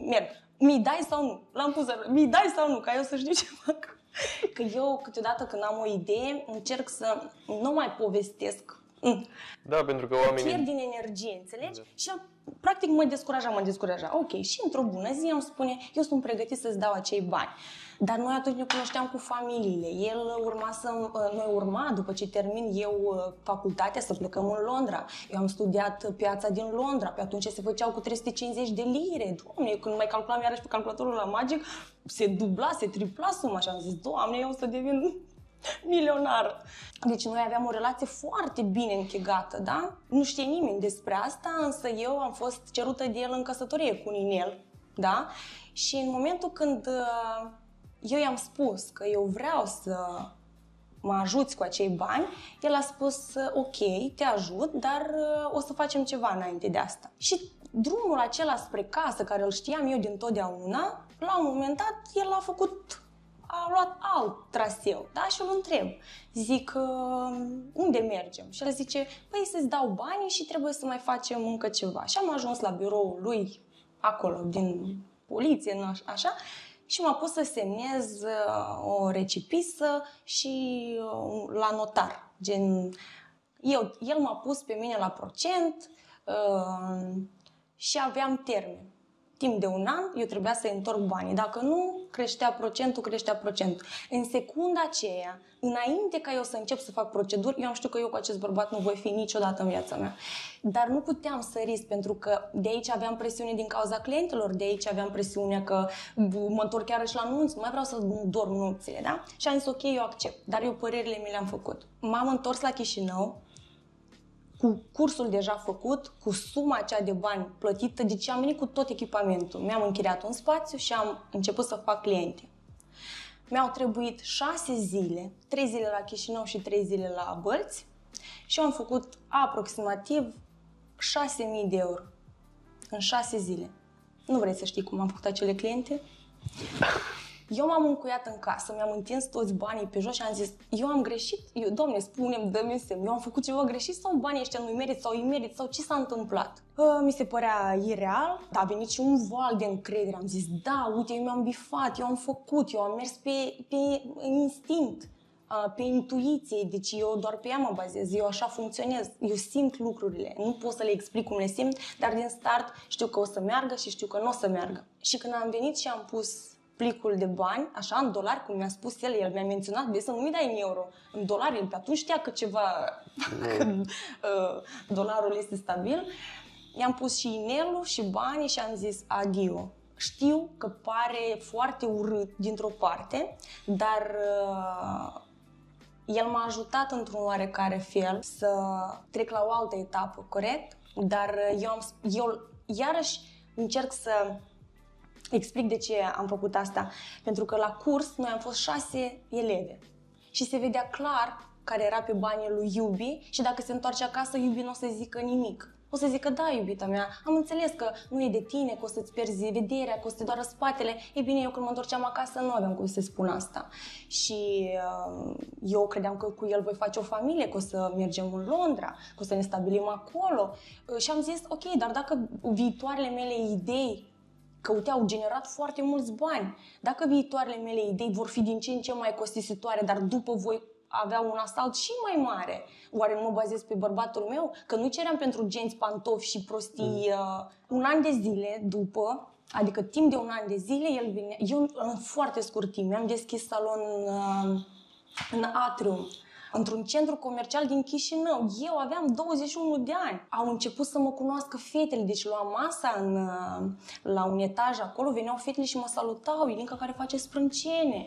merg. Mi-i dai sau nu? L-am pus, mi-i dai sau nu, ca eu să știu ce fac. Că eu, câteodată, când am o idee, încerc să nu mai povestesc. Da, pentru că oamenii... pierd din energie, înțelegi? Da. Și practic mă descuraja. Ok, și într-o bună zi îmi spune, eu sunt pregătit să-ți dau acei bani. Dar noi atunci ne cunoșteam cu familiile. Noi urma, după ce termin eu facultatea, să plecăm în Londra. Eu am studiat piața din Londra, pe atunci se făceau cu 350 de lire. Doamne, când mai calculam iarăși pe calculatorul la Magic, se dubla, se tripla suma și am zis, Doamne, eu o să devin milionar. Deci noi aveam o relație foarte bine închegată, da? Nu știe nimeni despre asta, însă eu am fost cerută de el în căsătorie cu un inel, da? Și în momentul când eu i-am spus că eu vreau să mă ajuți cu acei bani, el a spus, ok, te ajut, dar o să facem ceva înainte de asta. Și drumul acela spre casă, care îl știam eu dintotdeauna, la un moment dat, el a luat alt traseu, da? Și îl întreb. Zic, unde mergem? Și el zice, păi să-ți dau banii și trebuie să mai facem încă ceva. Și am ajuns la biroul lui, acolo, din poliție, așa, și m-a pus să semnez o recipisă și la notar. El m-a pus pe mine la procent și aveam termen. Timp de un an, eu trebuia să-i întorc banii. Dacă nu, creștea procentul. În secunda aceea, înainte ca eu să încep să fac proceduri, eu am știut că eu cu acest bărbat nu voi fi niciodată în viața mea. Dar nu puteam să risc, pentru că de aici aveam presiune din cauza clientelor, de aici aveam presiunea că mă întorc chiar și la nunți, nu mai vreau să dorm nopțile, da? Și am zis, ok, eu accept, dar eu părerile mi le-am făcut. M-am întors la Chișinău, cu cursul deja făcut, cu suma aceea de bani plătită, deci am venit cu tot echipamentul. Mi-am închiriat un spațiu și am început să fac cliente. Mi-au trebuit 6 zile, 3 zile la Chișinău și 3 zile la Bălți și eu am făcut aproximativ 6.000 de euro în 6 zile. Nu vrei să știi cum am făcut acele cliente? Eu m-am încuiat în casă, mi-am întins toți banii pe jos și am zis, eu am greșit? Doamne, spune-mi, dă-mi semn, eu am făcut ceva greșit sau banii ăștia nu-i merit sau îi merit sau ce s-a întâmplat? Mi se părea ireal, dar a venit și un val de încredere, am zis, da, uite, eu mi-am bifat, eu am făcut, eu am mers pe instinct, pe intuiție, deci eu doar pe ea mă bazez, eu așa funcționez, eu simt lucrurile, nu pot să le explic cum le simt, dar din start știu că o să meargă și știu că nu o să meargă. Și când am venit și am pus plicul de bani, așa, în dolari, cum mi-a spus el mi-a menționat, de să nu mi dai în euro, în dolari, el pe atunci știa că ceva, că dolarul este stabil. I-am pus și inelul și banii și am zis adio. Știu că pare foarte urât dintr-o parte, dar el m-a ajutat într-un oarecare fel să trec la o altă etapă, corect? Dar eu iarăși încerc să explic de ce am făcut asta. Pentru că la curs noi am fost 6 eleve și se vedea clar care era pe banii lui Iubi și dacă se întoarce acasă, Iubi nu o să zică nimic. O să zică, da, iubita mea, am înțeles că nu e de tine, că o să-ți pierzi vederea, că o să te doară spatele. Ei bine, eu când mă întorceam acasă nu aveam cum să spun asta. Și eu credeam că cu el voi face o familie, că o să mergem în Londra, că o să ne stabilim acolo. Și am zis, ok, dar dacă viitoarele mele idei, că uite, au generat foarte mulți bani, dacă viitoarele mele idei vor fi din ce în ce mai costisitoare, dar după voi avea un asalt și mai mare, oare nu mă bazez pe bărbatul meu? Că nu ceream pentru genți, pantofi și prostii. Un an de zile după, adică timp de un an de zile, el vine. Eu în foarte scurt timp mi-am deschis salon în Atrium, într-un centru comercial din Chișinău. Eu aveam 21 de ani. Au început să mă cunoască fetele, deci luam masa la un etaj acolo, veneau fetele și mă salutau, Ilinca care face sprâncene.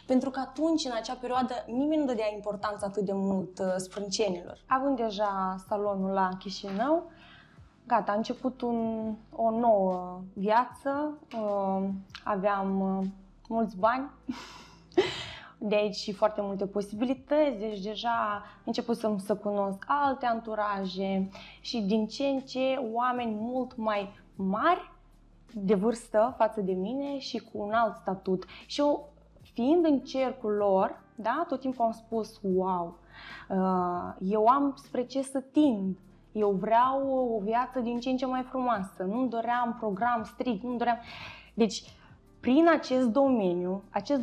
Pentru că atunci, în acea perioadă, nimeni nu dădea importanță atât de mult sprâncenelor. Având deja salonul la Chișinău, gata, a început o nouă viață, aveam mulți bani, de aici și foarte multe posibilități, deci deja început să cunosc alte anturaje și din ce în ce oameni mult mai mari de vârstă față de mine și cu un alt statut. Și eu, fiind în cercul lor, da, tot timpul am spus, wow, eu am spre ce să tind. Eu vreau o viață din ce în ce mai frumoasă. Nu doream program strict, nu doream. Deci, prin acest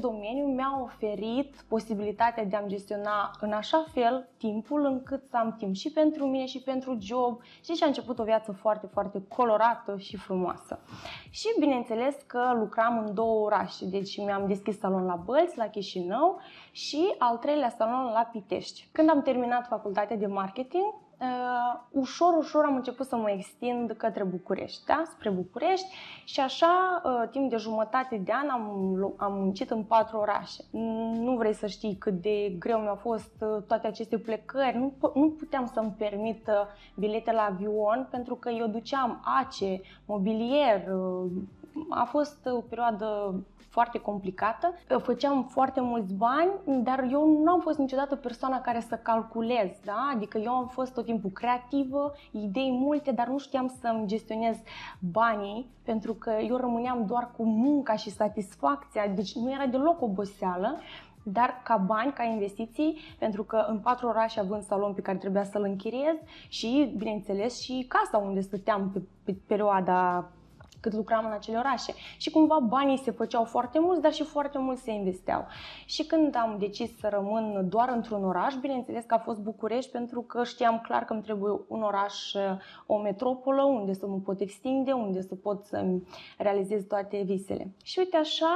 domeniu mi-a oferit posibilitatea de a-mi gestiona în așa fel timpul încât să am timp și pentru mine și pentru job și a început o viață foarte, foarte colorată și frumoasă. Și bineînțeles că lucram în 2 orașe, deci mi-am deschis salon la Bălți, la Chișinău și al 3-lea salon la Pitești. Când am terminat facultatea de marketing, ușor am început să mă extind către București, da? Spre București și așa, timp de jumătate de an am muncit în 4 orașe. Nu vrei să știi cât de greu mi-au fost toate aceste plecări, nu puteam să-mi permit bilete la avion pentru că eu duceam ACE, mobilier, a fost o perioadă foarte complicată. Făceam foarte mulți bani, dar eu nu am fost niciodată persoana care să calculez, da? Adică eu am fost tot timpul creativă, idei multe, dar nu știam să-mi gestionez banii, pentru că eu rămâneam doar cu munca și satisfacția, deci nu era deloc oboseală. Dar ca bani, ca investiții, pentru că în 4 orașe având salon pe care trebuia să-l închiriez și, bineînțeles, și casa unde stăteam pe perioada cât lucram în acele orașe. Și cumva banii se făceau foarte mulți, dar și foarte mulți se investeau. Și când am decis să rămân doar într-un oraș, bineînțeles că a fost București, pentru că știam clar că îmi trebuie un oraș, o metropolă, unde să mă pot extinde, unde să pot să-mi realizez toate visele. Și uite așa,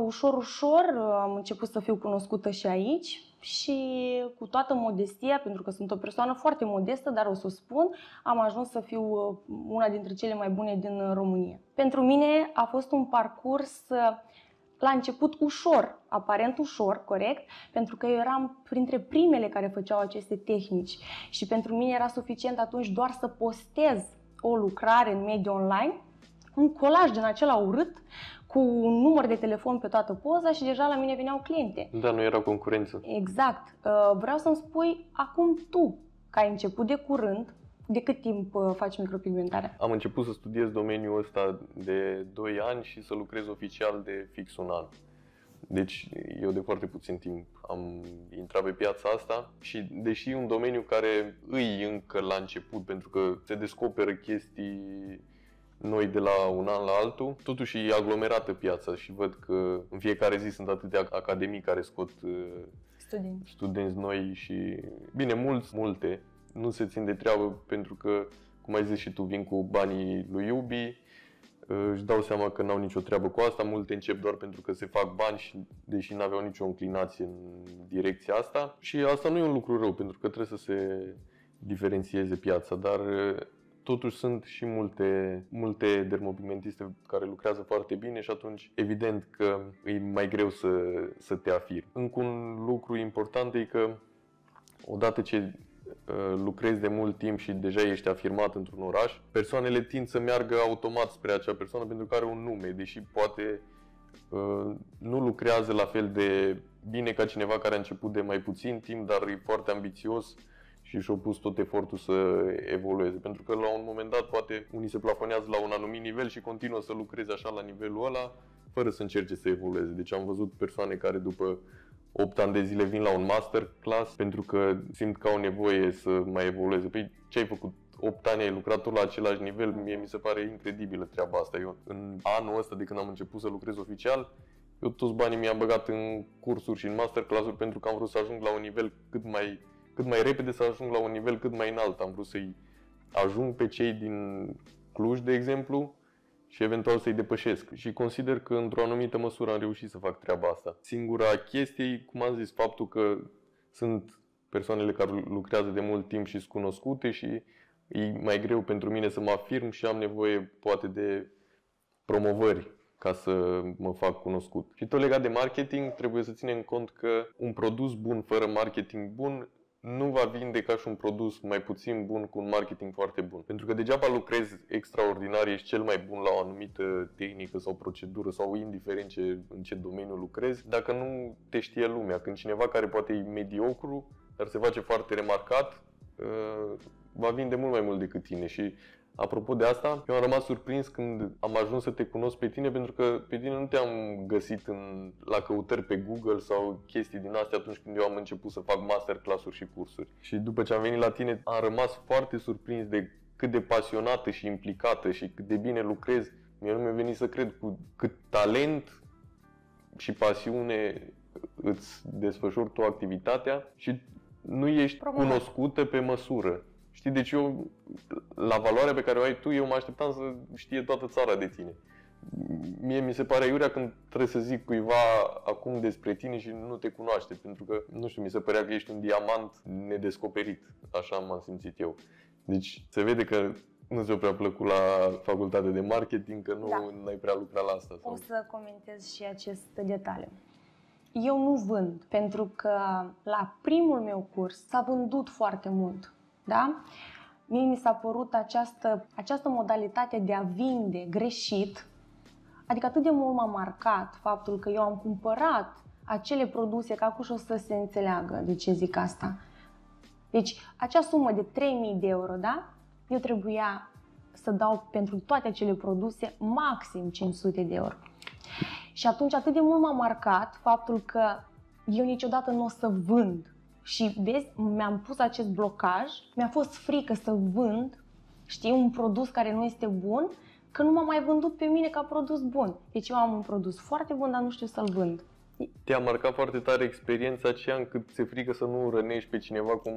ușor am început să fiu cunoscută și aici. Și cu toată modestia, pentru că sunt o persoană foarte modestă, dar o să o spun, am ajuns să fiu una dintre cele mai bune din România. Pentru mine a fost un parcurs la început ușor, aparent ușor, corect, pentru că eu eram printre primele care făceau aceste tehnici și pentru mine era suficient atunci doar să postez o lucrare în mediul online, un colaj din acela urât, cu un număr de telefon pe toată poza și deja la mine veneau cliente. Da, nu era concurență. Exact. Vreau să-mi spui acum tu, că ai început de curând, de cât timp faci micropigmentarea? Am început să studiez domeniul ăsta de 2 ani și să lucrez oficial de fix 1 an. Deci eu de foarte puțin timp am intrat pe piața asta și deși e un domeniu care îi încă la început, pentru că se descoperă chestii noi de la un an la altul, totuși e aglomerată piața și văd că în fiecare zi sunt atâtea academii care scot studenți noi și, bine, multe nu se țin de treabă pentru că, cum ai zis și tu, vin cu banii lui iubii, își dau seama că n-au nicio treabă cu asta, multe încep doar pentru că se fac bani și deși n-aveau nicio înclinație în direcția asta. Și asta nu e un lucru rău, pentru că trebuie să se diferențieze piața, dar totuși sunt și multe dermopigmentiste care lucrează foarte bine și atunci evident că e mai greu să te afirmi. Încă un lucru important e că odată ce lucrezi de mult timp și deja ești afirmat într-un oraș, persoanele tind să meargă automat spre acea persoană pentru că are un nume, deși poate nu lucrează la fel de bine ca cineva care a început de mai puțin timp, dar e foarte ambițios și și-a pus tot efortul să evolueze. Pentru că la un moment dat poate unii se plafonează la un anumit nivel și continuă să lucreze așa la nivelul ăla fără să încerce să evolueze. Deci am văzut persoane care după 8 ani de zile vin la un masterclass pentru că simt că au nevoie să mai evolueze. Păi ce ai făcut? 8 ani ai lucrat tot la același nivel? Mie mi se pare incredibilă treaba asta. Eu în anul ăsta de când am început să lucrez oficial, eu toți banii mi-am băgat în cursuri și în masterclass-uri pentru că am vrut să ajung la un nivel cât mai repede, să ajung la un nivel cât mai înalt. Am vrut să-i ajung pe cei din Cluj, de exemplu, și eventual să-i depășesc. Și consider că într-o anumită măsură am reușit să fac treaba asta. Singura chestie, cum am zis, faptul că sunt persoanele care lucrează de mult timp și sunt cunoscute și e mai greu pentru mine să mă afirm și am nevoie poate de promovări ca să mă fac cunoscut. Și tot legat de marketing, trebuie să ținem cont că un produs bun fără marketing bun nu va vinde ca și un produs mai puțin bun cu un marketing foarte bun. Pentru că degeaba lucrezi extraordinar, ești cel mai bun la o anumită tehnică sau procedură sau indiferent în ce domeniu lucrezi, dacă nu te știe lumea. Când cineva care poate e mediocru, dar se face foarte remarcat, va vinde mult mai mult decât tine. Și apropo de asta, eu am rămas surprins când am ajuns să te cunosc pe tine, pentru că pe tine nu te-am găsit la căutări pe Google sau chestii din astea atunci când eu am început să fac masterclass-uri și cursuri. Și după ce am venit la tine, am rămas foarte surprins de cât de pasionată și implicată și cât de bine lucrezi. Mie nu mi-a venit să cred cu cât talent și pasiune îți desfășori tu activitatea și nu ești cunoscută pe măsură. Știi, deci eu, la valoarea pe care o ai tu, eu mă așteptam să știe toată țara de tine. Mie mi se pare iurea când trebuie să zic cuiva acum despre tine și nu te cunoaște, pentru că, nu știu, mi se părea că ești un diamant nedescoperit, așa m-am simțit eu. Deci se vede că nu ți-a prea plăcut la facultatea de marketing, că nu ai prea lucrat la asta. Sau? O să comentez și acest detaliu. Eu nu vând, pentru că la primul meu curs s-a vândut foarte mult. Da? Mie mi s-a părut această modalitate de a vinde greșit, adică atât de mult m-a marcat faptul că eu am cumpărat acele produse, că acum și o să se înțeleagă de ce zic asta. Deci acea sumă de 3.000 de euro, da? Eu trebuia să dau pentru toate acele produse maxim 500 de euro. Și atunci atât de mult m-a marcat faptul că eu niciodată nu o să vând. Și vezi, mi-am pus acest blocaj, mi-a fost frică să vând, știi, un produs care nu este bun, că nu m-a mai vândut pe mine ca produs bun. Deci eu am un produs foarte bun, dar nu știu să-l vând. Te-a marcat foarte tare experiența aceea încât ți-e frică să nu rănești pe cineva cum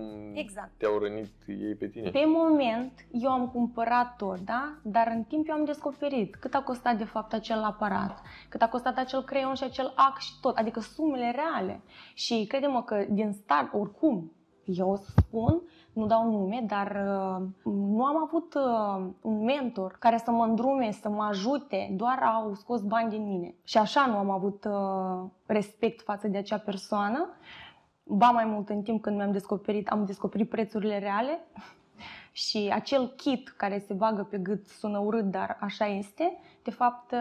te-au rănit ei pe tine? Pe moment, eu am cumpărat tot, da? Dar în timp eu am descoperit cât a costat de fapt acel aparat, cât a costat acel creion și acel ac și tot, adică sumele reale. Și crede-mă că din start, oricum, eu o să spun, nu dau nume, dar nu am avut un mentor care să mă îndrume, să mă ajute, doar au scos bani din mine. Și așa nu am avut respect față de acea persoană. Ba mai mult, în timp când am descoperit prețurile reale și acel kit care se bagă pe gât sună urât, dar așa este. De fapt,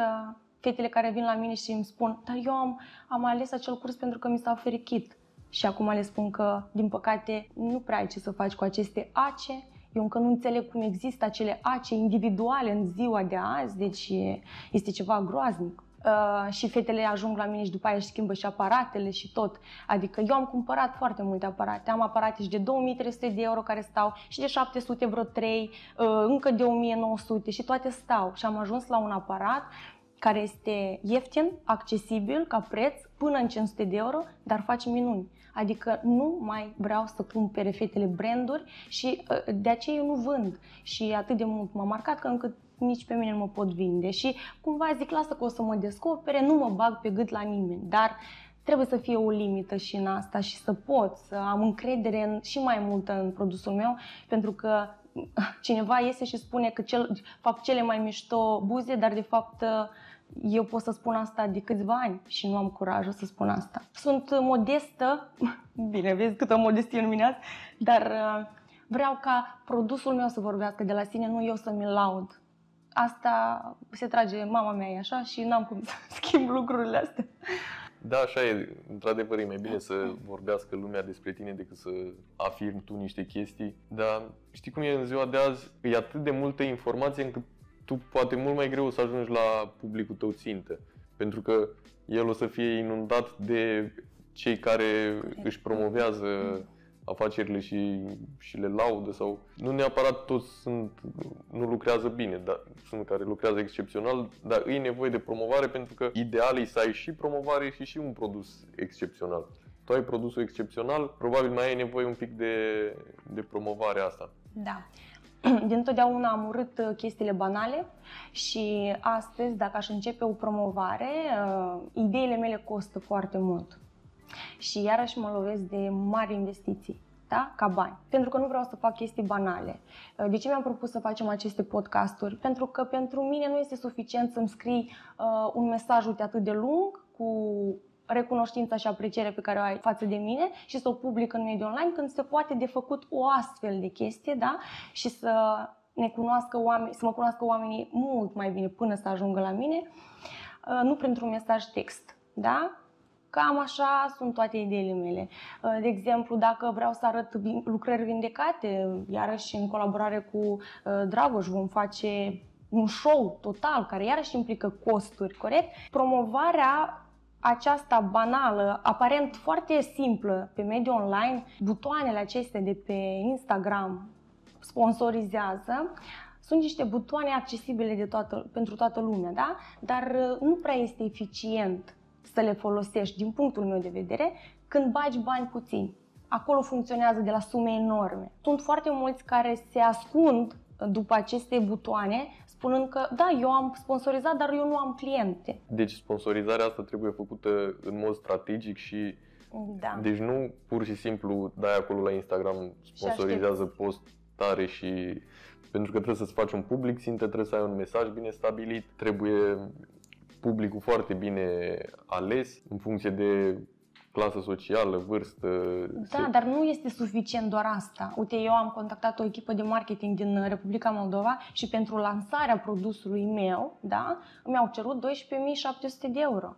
fetele care vin la mine și îmi spun, dar eu am ales acel curs pentru că mi s-a oferit kit. Și acum le spun că, din păcate, nu prea ai ce să faci cu aceste ace. Eu încă nu înțeleg cum există acele ace individuale în ziua de azi, deci este ceva groaznic. și fetele ajung la mine și după aia își schimbă și aparatele și tot. Adică eu am cumpărat foarte multe aparate. Am aparate și de 2300 de euro care stau și de 700 vreo 3, încă de 1900 și toate stau. Și am ajuns la un aparat care este ieftin, accesibil ca preț, până în 500 de euro, dar face minuni. Adică nu mai vreau să cumpere fetele branduri și de aceea eu nu vând. Și atât de mult m-a marcat că încât nici pe mine nu mă pot vinde. Și cumva zic, lasă că o să mă descopere, nu mă bag pe gât la nimeni. Dar trebuie să fie o limită și în asta și să pot să am încredere și mai multă în produsul meu, pentru că cineva iese și spune că fac cele mai mișto buze, dar de fapt eu pot să spun asta de câțiva ani și nu am curajul să spun asta. Sunt modestă, bine, vezi câtă modestie numinați, dar vreau ca produsul meu să vorbească de la sine, nu eu să mi-l laud. Asta se trage mama mea, e așa, și n-am cum să schimb lucrurile astea. Da, așa e. Într-adevăr, e mai bine să vorbească lumea despre tine decât să afirmi tu niște chestii. Dar știi cum e în ziua de azi? E atât de multă informație încât tu poate mult mai greu să ajungi la publicul tău țintă. Pentru că el o să fie inundat de cei care își promovează afacerile și le laudă sau... Nu neapărat toți nu lucrează bine, dar sunt care lucrează excepțional, dar îi nevoie de promovare pentru că ideal e să ai și promovare și un produs excepțional. Tu ai produsul excepțional, probabil mai ai nevoie un pic de promovare asta. Da. Dintotdeauna am urât chestiile banale și astăzi, dacă aș începe o promovare, ideile mele costă foarte mult. Și iarăși mă lovesc de mari investiții, da? Ca bani. Pentru că nu vreau să fac chestii banale. De ce mi-am propus să facem aceste podcasturi? Pentru că pentru mine nu este suficient să-mi scrii un mesaj atât de lung cu recunoștința și aprecierea pe care o ai față de mine și să o public în mediul online, când se poate de făcut o astfel de chestie, da? Și să mă cunoască oamenii mult mai bine până să ajungă la mine, nu printr-un mesaj text, da? Cam așa sunt toate ideile mele. De exemplu, dacă vreau să arăt lucrări vindecate, iarăși în colaborare cu Dragoș vom face un show total care iarăși implică costuri, corect? Promovarea aceasta banală, aparent foarte simplă pe mediul online, butoanele acestea de pe Instagram sponsorizează, sunt niște butoane accesibile pentru toată lumea, da? Dar nu prea este eficient să le folosești, din punctul meu de vedere, când bagi bani puțini. Acolo funcționează de la sume enorme. Sunt foarte mulți care se ascund după aceste butoane, spunând că da, eu am sponsorizat, dar eu nu am cliente. Deci sponsorizarea asta trebuie făcută în mod strategic și da. Deci nu pur și simplu dai acolo la Instagram, sponsorizează postare și... Pentru că trebuie să-ți faci un public țintă, trebuie să ai un mesaj bine stabilit, trebuie publicul foarte bine ales în funcție de clasă socială, vârstă. Da, dar nu este suficient doar asta. Uite, eu am contactat o echipă de marketing din Republica Moldova și pentru lansarea produsului meu, da, mi-au cerut 12.700 de euro.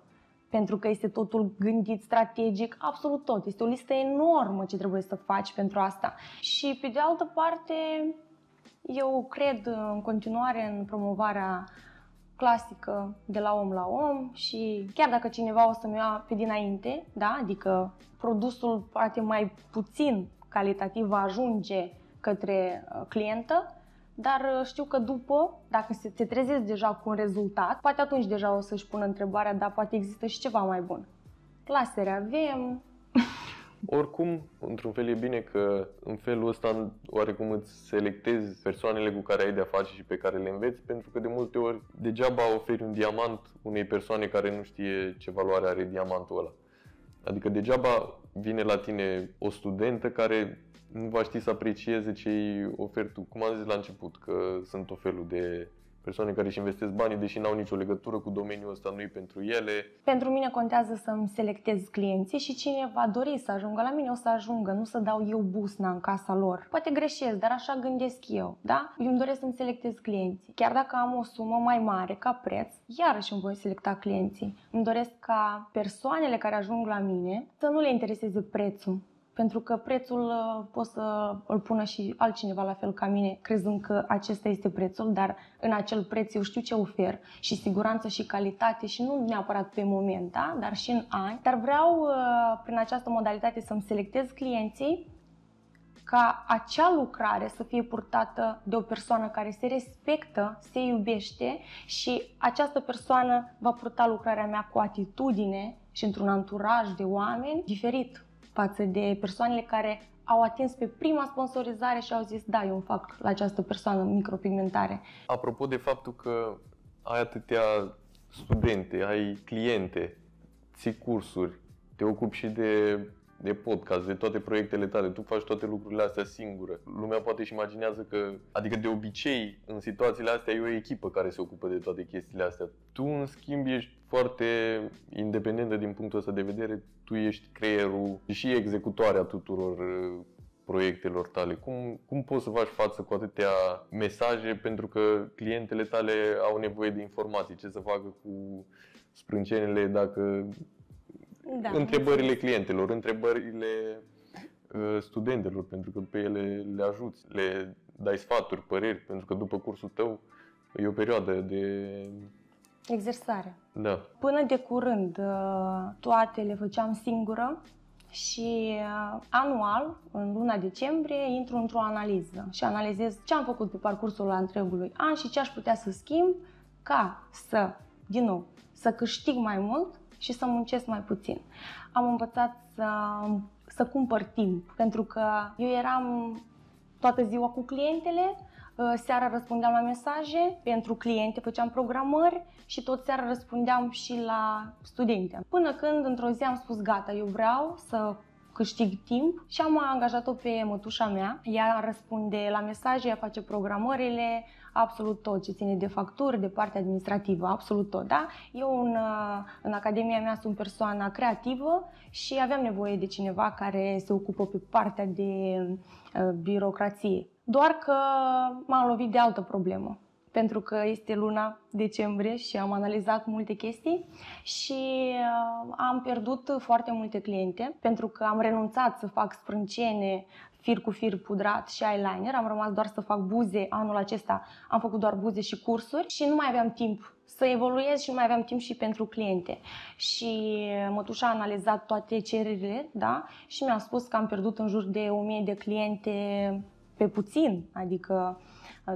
Pentru că este totul gândit strategic, absolut tot. Este o listă enormă ce trebuie să faci pentru asta. Și pe de altă parte, eu cred în continuare în promovarea clasică de la om la om și chiar dacă cineva o să-mi ia pe dinainte, da? Adică produsul poate mai puțin calitativ va ajunge către clientă, dar știu că după, dacă se trezesc deja cu un rezultat, poate atunci deja o să-și pună întrebarea, dar poate există și ceva mai bun. Clasere avem... Oricum, într-un fel e bine că în felul ăsta oarecum îți selectezi persoanele cu care ai de-a face și pe care le înveți, pentru că de multe ori degeaba oferi un diamant unei persoane care nu știe ce valoare are diamantul ăla. Adică degeaba vine la tine o studentă care nu va ști să aprecieze ce îi oferi tu. Cum am zis la început, că sunt o felul de persoane care își investesc banii, deși n-au nicio legătură cu domeniul ăsta, nu-i pentru ele. Pentru mine contează să-mi selectez clienții și cine va dori să ajungă la mine o să ajungă, nu să dau eu busna în casa lor. Poate greșesc, dar așa gândesc eu, da? Eu îmi doresc să-mi selectez clienții. Chiar dacă am o sumă mai mare ca preț, iarăși îmi voi selecta clienții. Îmi doresc ca persoanele care ajung la mine să nu le intereseze prețul. Pentru că prețul pot să îl pună și altcineva la fel ca mine, crezând că acesta este prețul, dar în acel preț eu știu ce ofer și siguranță și calitate și nu neapărat pe moment, da? Dar și în ani. Dar vreau prin această modalitate să-mi selectez clienții ca acea lucrare să fie purtată de o persoană care se respectă, se iubește și această persoană va purta lucrarea mea cu atitudine și într-un anturaj de oameni diferit față de persoanele care au atins pe prima sponsorizare și au zis da, eu îmi fac la această persoană micropigmentare. Apropo de faptul că ai atâtea studente, ai cliente, ții cursuri, te ocupi și de podcast, de toate proiectele tale, tu faci toate lucrurile astea singură. Lumea poate și imaginează că, adică de obicei, în situațiile astea e o echipă care se ocupă de toate chestiile astea. Tu, în schimb, ești foarte independentă din punctul ăsta de vedere, tu ești creierul și executoarea tuturor proiectelor tale. Cum poți să faci față cu atâtea mesaje pentru că clientele tale au nevoie de informații, ce să facă cu sprâncenele dacă... Da, întrebările clientelor, întrebările studentelor, pentru că pe ele le ajuți, le dai sfaturi, păreri, pentru că după cursul tău e o perioadă de exersare. Da. Până de curând toate le făceam singură și anual, în luna decembrie, intru într-o analiză și analizez ce am făcut pe parcursul întregului an și ce aș putea să schimb ca să, din nou, să câștig mai mult și să muncesc mai puțin. Am învățat să cumpăr timp, pentru că eu eram toată ziua cu clientele, seara răspundeam la mesaje pentru cliente, făceam programări și tot seara răspundeam și la studente. Până când într-o zi am spus gata, eu vreau să câștig timp și am angajat-o pe mătușa mea. Ea răspunde la mesaje, ea face programările, absolut tot ce ține de facturi, de partea administrativă, absolut tot, da? Eu în academia mea sunt persoana creativă și aveam nevoie de cineva care se ocupă pe partea de birocrație. Doar că m-am lovit de altă problemă, pentru că este luna decembrie și am analizat multe chestii și am pierdut foarte multe cliente pentru că am renunțat să fac sprâncene, fir cu fir pudrat și eyeliner, am rămas doar să fac buze. Anul acesta am făcut doar buze și cursuri și nu mai aveam timp să evoluez și nu mai aveam timp și pentru cliente. Și mătușa a analizat toate cererile, da? Și mi-a spus că am pierdut în jur de 1000 de cliente pe puțin, adică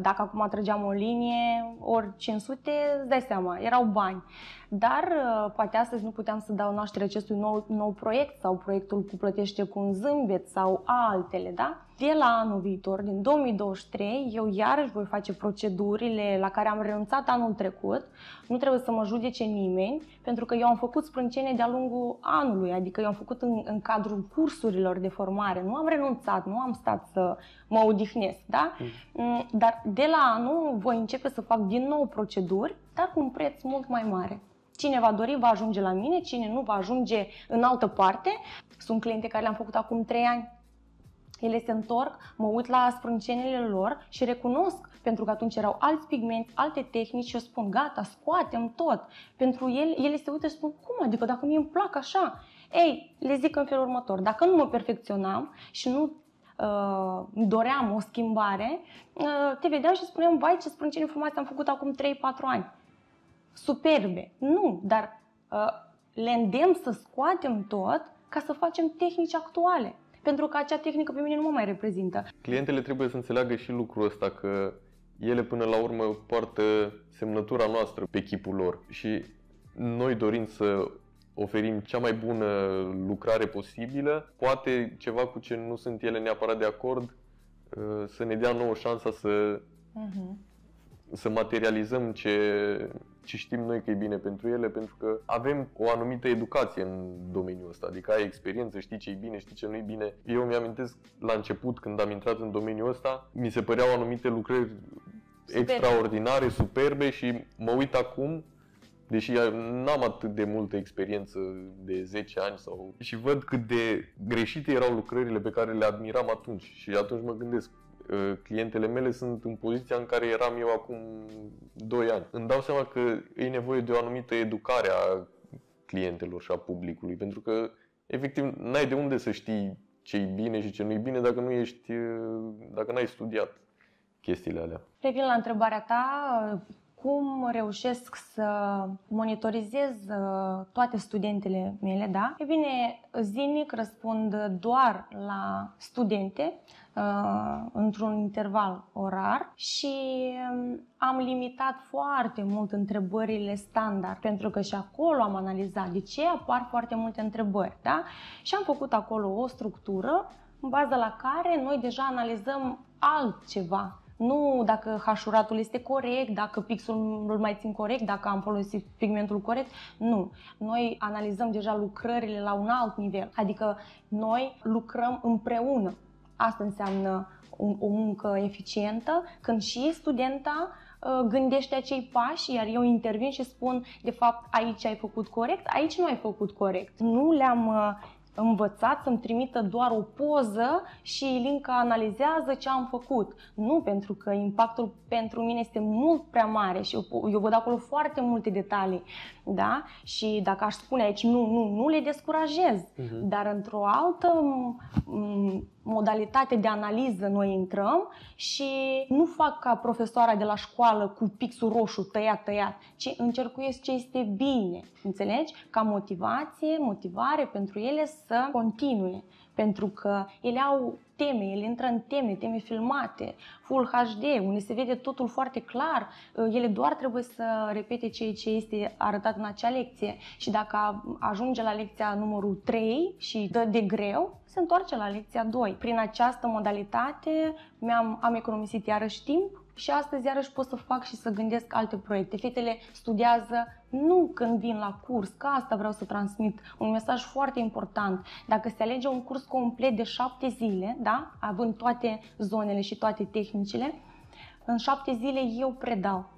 dacă acum trăgeam o linie, ori 500, îți dai seama, erau bani. Dar poate astăzi nu puteam să dau naștere acestui nou proiect sau proiectul cu Plătește cu un zâmbet sau altele, da? De la anul viitor, din 2023, eu iarăși voi face procedurile la care am renunțat anul trecut. Nu trebuie să mă judece nimeni, pentru că eu am făcut sprâncene de-a lungul anului, adică eu am făcut în cadrul cursurilor de formare. Nu am renunțat, nu am stat să mă odihnesc, da? Dar de la anul voi începe să fac din nou proceduri, dar cu un preț mult mai mare. Cine va dori va ajunge la mine, cine nu va ajunge în altă parte. Sunt cliente care le-am făcut acum 3 ani. Ele se întorc, mă uit la sprâncenele lor și recunosc, pentru că atunci erau alți pigmenti, alte tehnici și eu spun gata, scoatem tot. Pentru ele se uită și spun cum adică dacă mie îmi plac așa? Ei, le zic în felul următor, dacă nu mă perfecționam și nu doream o schimbare, te vedeam și spuneam vai ce sprâncene frumoase am făcut acum 3-4 ani. Superbe. Nu, dar le îndemn să scoatem tot ca să facem tehnici actuale. Pentru că acea tehnică pe mine nu mă mai reprezintă. Clientele trebuie să înțeleagă și lucrul ăsta, că ele până la urmă poartă semnătura noastră pe chipul lor și noi dorim să oferim cea mai bună lucrare posibilă, poate ceva cu ce nu sunt ele neapărat de acord, să ne dea nouă șansa să materializăm ce știm noi că e bine pentru ele, pentru că avem o anumită educație în domeniul ăsta, adică ai experiență, știi ce e bine, știi ce nu e bine. Eu mi-amintesc la început, când am intrat în domeniul ăsta, mi se păreau anumite lucrări extraordinare, superbe și mă uit acum, deși n-am atât de multă experiență de 10 ani și văd cât de greșite erau lucrările pe care le admiram atunci și atunci mă gândesc, clientele mele sunt în poziția în care eram eu acum 2 ani. Îmi dau seama că e nevoie de o anumită educare a clientelor și a publicului, pentru că efectiv n-ai de unde să știi ce e bine și ce nu e bine dacă n-ai studiat chestiile alea. Revin la întrebarea ta, cum reușesc să monitorizez toate studentele mele, da? E bine, zilnic răspund doar la studente într-un interval orar și am limitat foarte mult întrebările standard, pentru că și acolo am analizat de ce apar foarte multe întrebări, da? Și am făcut acolo o structură în baza la care noi deja analizăm altceva. Nu dacă hașuratul este corect, dacă pixul îl mai țin corect, dacă am folosit pigmentul corect. Nu. Noi analizăm deja lucrările la un alt nivel. Adică noi lucrăm împreună. Asta înseamnă o muncă eficientă, când și studenta gândește acei pași, iar eu intervin și spun, de fapt, aici ai făcut corect, aici nu ai făcut corect. Nu le-am învățat să-mi trimită doar o poză și Ilinca analizează ce am făcut. Nu, pentru că impactul pentru mine este mult prea mare și eu văd acolo foarte multe detalii, da? Și dacă aș spune aici nu le descurajez. Dar într-o altă modalitate de analiză noi intrăm și nu fac ca profesoara de la școală cu pixul roșu tăiat, ci încercuiesc ce este bine, înțelegi? Ca motivare pentru ele să continue. Pentru că ele au teme, ele intră în teme filmate, Full HD, unde se vede totul foarte clar. Ele doar trebuie să repete ceea ce este arătat în acea lecție și dacă ajunge la lecția numărul 3 și dă de greu, se întoarce la lecția 2. Prin această modalitate am economisit iarăși timp și astăzi iarăși pot să fac și să gândesc alte proiecte. Fetele studiază nu când vin la curs, că asta vreau să transmit, un mesaj foarte important. Dacă se alege un curs complet de 7 zile, da? Având toate zonele și toate tehnicile, în 7 zile eu predau.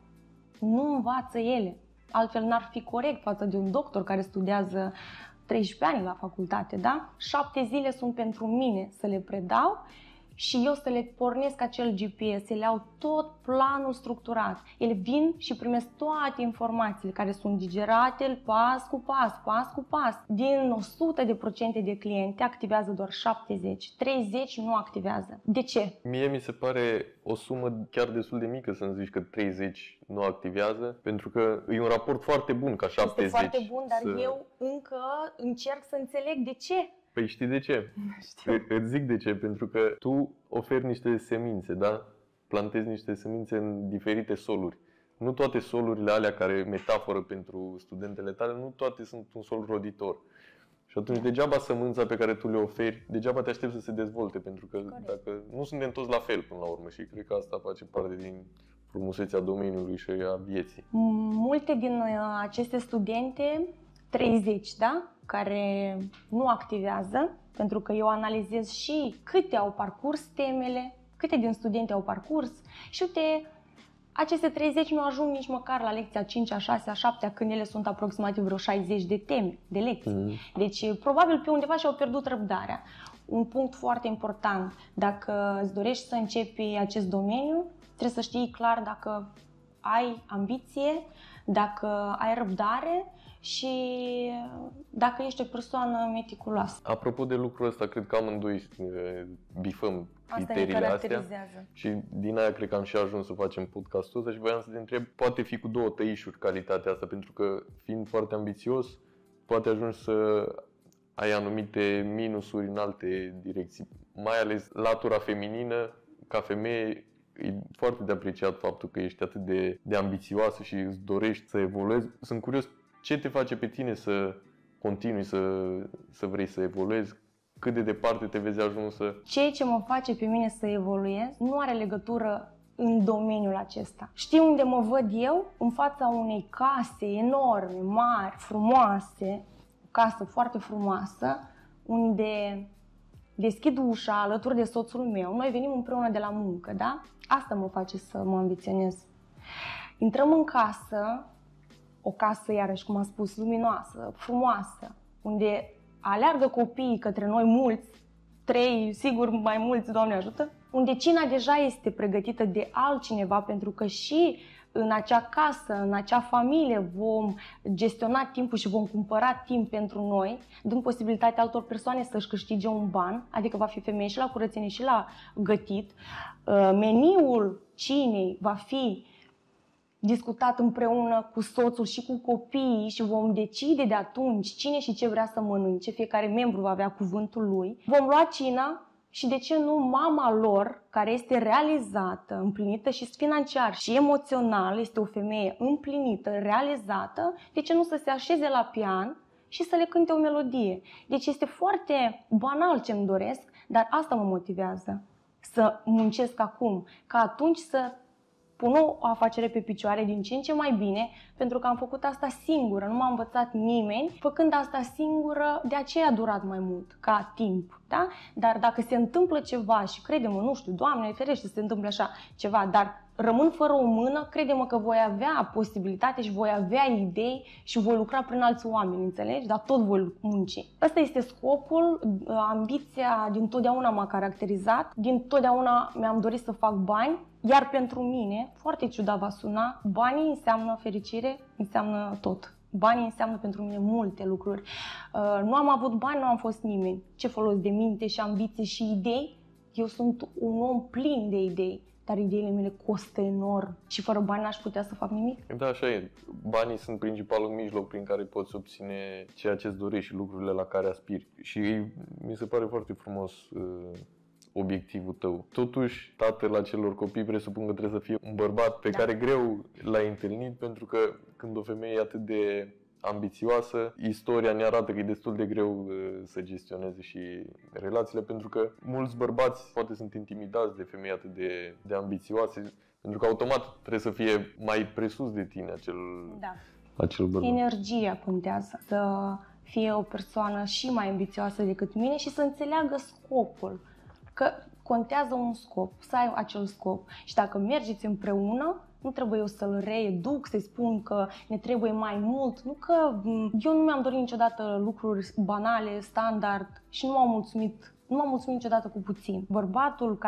Nu învață ele. Altfel n-ar fi corect față de un doctor care studiază 13 ani la facultate, da? 7 zile sunt pentru mine să le predau și eu să le pornesc acel GPS, ele au tot planul structurat. Ele vin și primesc toate informațiile care sunt digerate pas cu pas. Din 100% de cliente activează doar 70, 30 nu activează. De ce? Mie mi se pare o sumă chiar destul de mică să-mi zici că 30 nu activează, pentru că e un raport foarte bun ca 70. Este foarte bun, dar eu încă încerc să înțeleg de ce. Păi știi de ce? Îți zic de ce, pentru că tu oferi niște semințe, da? Plantezi niște semințe în diferite soluri. Nu toate solurile alea care metaforă pentru studentele tale, nu toate sunt un sol roditor. Și atunci degeaba sămânța pe care tu le oferi, degeaba te aștepți să se dezvolte, pentru că dacă nu suntem toți la fel până la urmă și cred că asta face parte din frumusețea domeniului și a vieții. Multe din aceste studente, 30, da? Care nu activează, pentru că eu analizez și câte au parcurs temele, câte din studenți au parcurs și uite, aceste 30 nu ajung nici măcar la lecția 5, a 6, a 7, când ele sunt aproximativ vreo 60 de teme, de lecții. Deci, probabil pe undeva și-au pierdut răbdarea. Un punct foarte important, dacă îți dorești să începi acest domeniu, trebuie să știi clar dacă ai ambiție, dacă ai răbdare și dacă ești o persoană meticuloasă. Apropo de lucrul ăsta, cred că amândoi bifăm criteriile astea și din aia cred că am și ajuns să facem podcastul ăsta și voiam să te întreb, poate fi cu două tăișuri calitatea asta, pentru că fiind foarte ambițios, poate ajungi să ai anumite minusuri în alte direcții, mai ales latura feminină, ca femeie. E foarte de apreciat faptul că ești atât de ambițioasă și îți dorești să evoluezi. Sunt curios ce te face pe tine să continui să vrei să evoluezi, cât de departe te vezi ajunsă. Ceea ce mă face pe mine să evoluez nu are legătură în domeniul acesta. Știi unde mă văd eu? În fața unei case enorme, mari, frumoase, o casă foarte frumoasă, unde deschid ușa alături de soțul meu, noi venim împreună de la muncă, da? Asta mă face să mă ambiționez. Intrăm în casă, o casă, iarăși, cum am spus, luminoasă, frumoasă, unde aleargă copiii către noi mulți, 3, sigur mai mulți, Doamne ajută, unde cina deja este pregătită de altcineva, pentru că și în acea casă, în acea familie vom gestiona timpul și vom cumpăra timp pentru noi, dând posibilitatea altor persoane să-și câștige un ban, adică va fi femeie și la curățenie și la gătit. Meniul cinei va fi discutat împreună cu soțul și cu copiii și vom decide de atunci cine și ce vrea să mănânce, fiecare membru va avea cuvântul lui. Vom lua cina și de ce nu mama lor, care este realizată, împlinită și financiar și emoțional, este o femeie împlinită, realizată, de ce nu să se așeze la pian și să le cânte o melodie? Deci este foarte banal ce îmi doresc, dar asta mă motivează să muncesc acum, ca atunci să pun o afacere pe picioare din ce în ce mai bine, pentru că am făcut asta singură, nu m-a învățat nimeni. Făcând asta singură, de aceea a durat mai mult, ca timp, da? Dar dacă se întâmplă ceva și crede-mă, nu știu, Doamne ferește să se întâmple așa ceva, dar rămân fără o mână, crede-mă că voi avea posibilitate și voi avea idei și voi lucra prin alți oameni, înțelegi? Dar tot voi munci. Ăsta este scopul, ambiția dintotdeauna m-a caracterizat, dintotdeauna mi-am dorit să fac bani, iar pentru mine, foarte ciudat va suna, banii înseamnă fericire, înseamnă tot. Banii înseamnă pentru mine multe lucruri. Nu am avut bani, nu am fost nimeni. Ce folos de minte și ambiție și idei? Eu sunt un om plin de idei, dar ideile mele costă enorm și fără bani n-aș putea să fac nimic. Da, așa e. Banii sunt principalul mijloc prin care poți obține ceea ce-ți dorești și lucrurile la care aspiri. Și mi se pare foarte frumos obiectivul tău. Totuși, tatăl acelor copii presupun că trebuie să fie un bărbat pe care greu l-ai întâlnit, pentru că când o femeie e atât de ambițioasă, istoria ne arată că e destul de greu să gestioneze și relațiile, pentru că mulți bărbați poate sunt intimidați de femei atât de ambițioase, pentru că automat trebuie să fie mai presus de tine acel bărbat. Energia contează. Să fie o persoană și mai ambițioasă decât mine și să înțeleagă scopul. Că contează un scop, să ai acel scop. Și dacă mergeți împreună, nu trebuie eu să-l reeduc, să-i spun că ne trebuie mai mult. Nu că eu nu mi-am dorit niciodată lucruri banale, standard și nu m-am mulțumit niciodată cu puțin. Bărbatul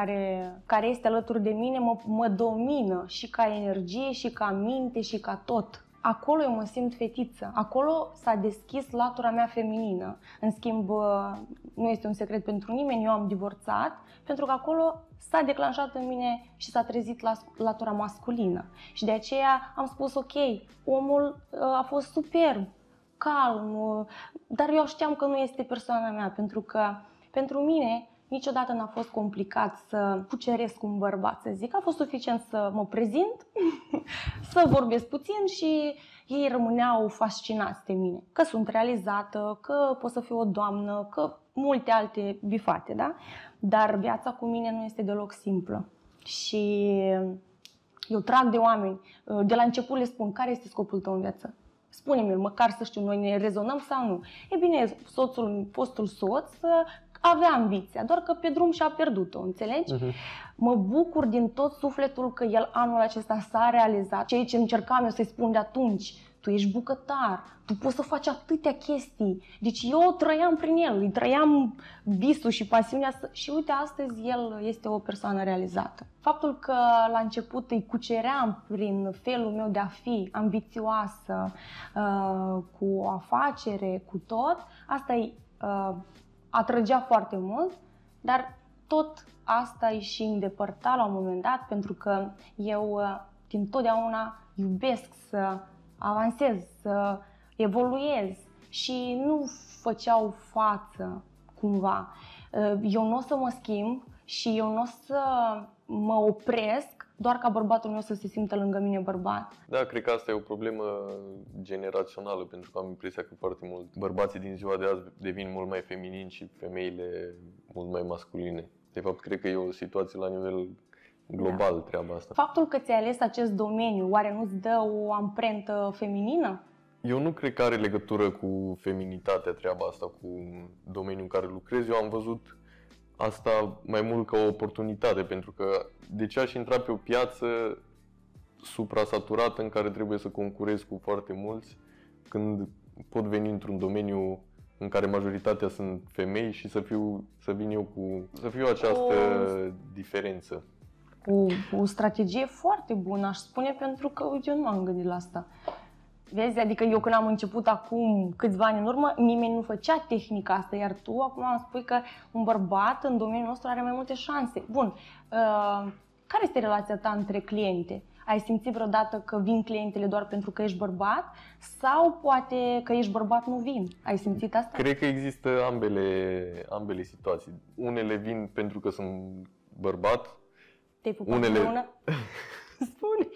care este alături de mine mă domină și ca energie, și ca minte, și ca tot. Acolo eu mă simt fetiță. Acolo s-a deschis latura mea feminină. În schimb, nu este un secret pentru nimeni, eu am divorțat, pentru că acolo s-a declanșat în mine și s-a trezit latura masculină. Și de aceea am spus, ok, omul a fost superb, calm, dar eu știam că nu este persoana mea, pentru că pentru mine niciodată n-a fost complicat să cuceresc un bărbat, să zic. A fost suficient să mă prezint, să vorbesc puțin și ei rămâneau fascinați de mine. Că sunt realizată, că pot să fiu o doamnă, că multe alte bifate, da? Dar viața cu mine nu este deloc simplă. Și eu trag de oameni. De la început le spun, care este scopul tău în viață? Spune-mi, măcar să știu, noi ne rezonăm sau nu? E bine, fostul soț avea ambiția, doar că pe drum și-a pierdut-o, înțelegi? Mă bucur din tot sufletul că el anul acesta s-a realizat. Ceea ce încercam eu să-i spun de atunci, tu ești bucătar, tu poți să faci atâtea chestii. Deci eu trăiam prin el, îi trăiam visul și pasiunea și uite, astăzi el este o persoană realizată. Faptul că la început îi cuceream prin felul meu de a fi ambițioasă, cu o afacere, cu tot, asta îi atrăgea foarte mult, dar tot asta îi și îndepărta la un moment dat, pentru că eu dintotdeauna iubesc să avansez, să evoluez și nu făceau față cumva. Eu nu o să mă schimb și eu nu o să mă opresc doar ca bărbatul meu să se simtă lângă mine bărbat. Da, cred că asta e o problemă generațională, pentru că am impresia că foarte mult bărbații din ziua de azi devin mult mai feminini și femeile mult mai masculine. De fapt, cred că e o situație la nivel global, treaba asta. Faptul că ți-ai ales acest domeniu, oare nu-ți dă o amprentă feminină? Eu nu cred că are legătură cu feminitatea treaba asta, cu domeniul în care lucrez. Eu am văzut asta mai mult ca o oportunitate, pentru că de ce aș intra pe o piață supra-saturată în care trebuie să concurez cu foarte mulți, când pot veni într-un domeniu în care majoritatea sunt femei și să fiu această diferență. o strategie foarte bună, aș spune, pentru că eu nu m-am gândit la asta. Vezi? Adică eu când am început acum câțiva ani în urmă, nimeni nu făcea tehnica asta, iar tu acum îmi spui că un bărbat în domeniul nostru are mai multe șanse. Bun, care este relația ta între cliente? Ai simțit vreodată că vin clientele doar pentru că ești bărbat sau poate că ești bărbat nu vin? Ai simțit asta? Cred că există ambele situații. Unele vin pentru că sunt bărbat. Te-ai pupat împreună? Spune!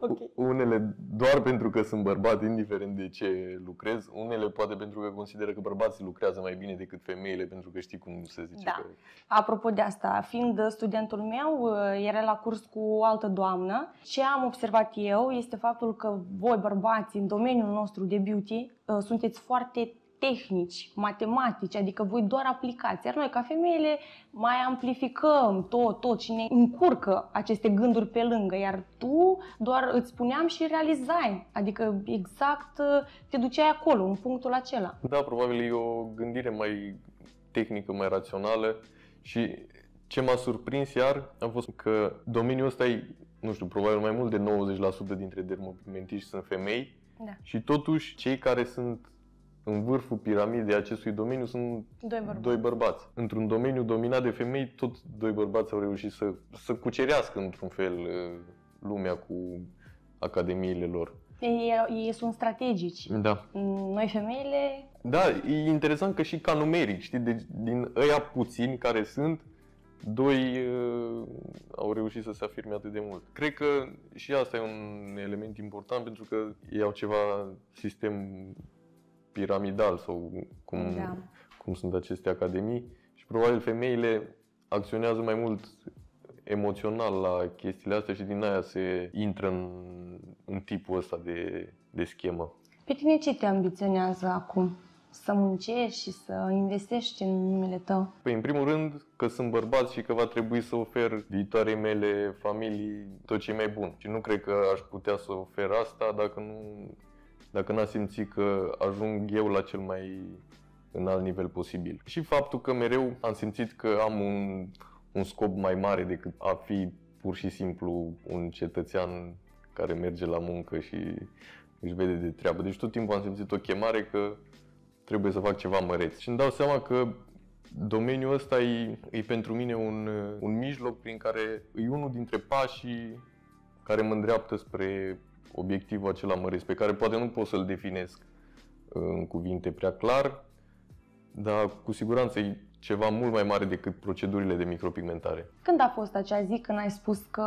Okay. Unele doar pentru că sunt bărbat, indiferent de ce lucrez. Unele poate pentru că consideră că bărbații lucrează mai bine decât femeile, pentru că știi cum se zice. Da. Că... Apropo de asta, fiind studentul meu, era la curs cu o altă doamnă. Ce am observat eu este faptul că voi, bărbații, în domeniul nostru de beauty, sunteți foarte tehnici, matematici, adică voi doar aplicați. Iar noi, ca femeile, mai amplificăm tot și ne încurcă aceste gânduri pe lângă. Iar tu doar îți spuneam și realizai. Adică exact te duceai acolo, în punctul acela. Da, probabil e o gândire mai tehnică, mai rațională. Și ce m-a surprins iar a fost că domeniul ăsta e, nu știu, probabil mai mult de 90% dintre dermopigmentiști sunt femei. Da. Și totuși cei care sunt în vârful piramidei acestui domeniu sunt doi bărbați. Într-un domeniu dominat de femei, tot doi bărbați au reușit să cucerească într-un fel lumea cu academiile lor. Ei sunt strategici. Da. Noi femeile... Da, e interesant că și ca numeric, știi, din ăia puțini care sunt, doi au reușit să se afirme atât de mult. Cred că și asta e un element important, pentru că ei au ceva sistem piramidal sau cum sunt aceste academii și probabil femeile acționează mai mult emoțional la chestiile astea și din aia se intră în tipul ăsta de schemă. Pe tine ce te ambiționează acum? Să muncești și să investești în numele tău? Păi, în primul rând că sunt bărbat și că va trebui să ofer viitoarei mele familii tot ce e mai bun. Și nu cred că aș putea să ofer asta dacă n-a simțit că ajung eu la cel mai înalt nivel posibil. Și faptul că mereu am simțit că am un scop mai mare decât a fi pur și simplu un cetățean care merge la muncă și își vede de treabă. Deci tot timpul am simțit o chemare că trebuie să fac ceva măreț. Și îmi dau seama că domeniul ăsta e pentru mine un mijloc prin care e unul dintre pașii care mă îndreaptă spre obiectivul acela măreț, pe care poate nu pot să-l definesc în cuvinte prea clar, dar cu siguranță e ceva mult mai mare decât procedurile de micropigmentare. Când a fost acea zi când ai spus că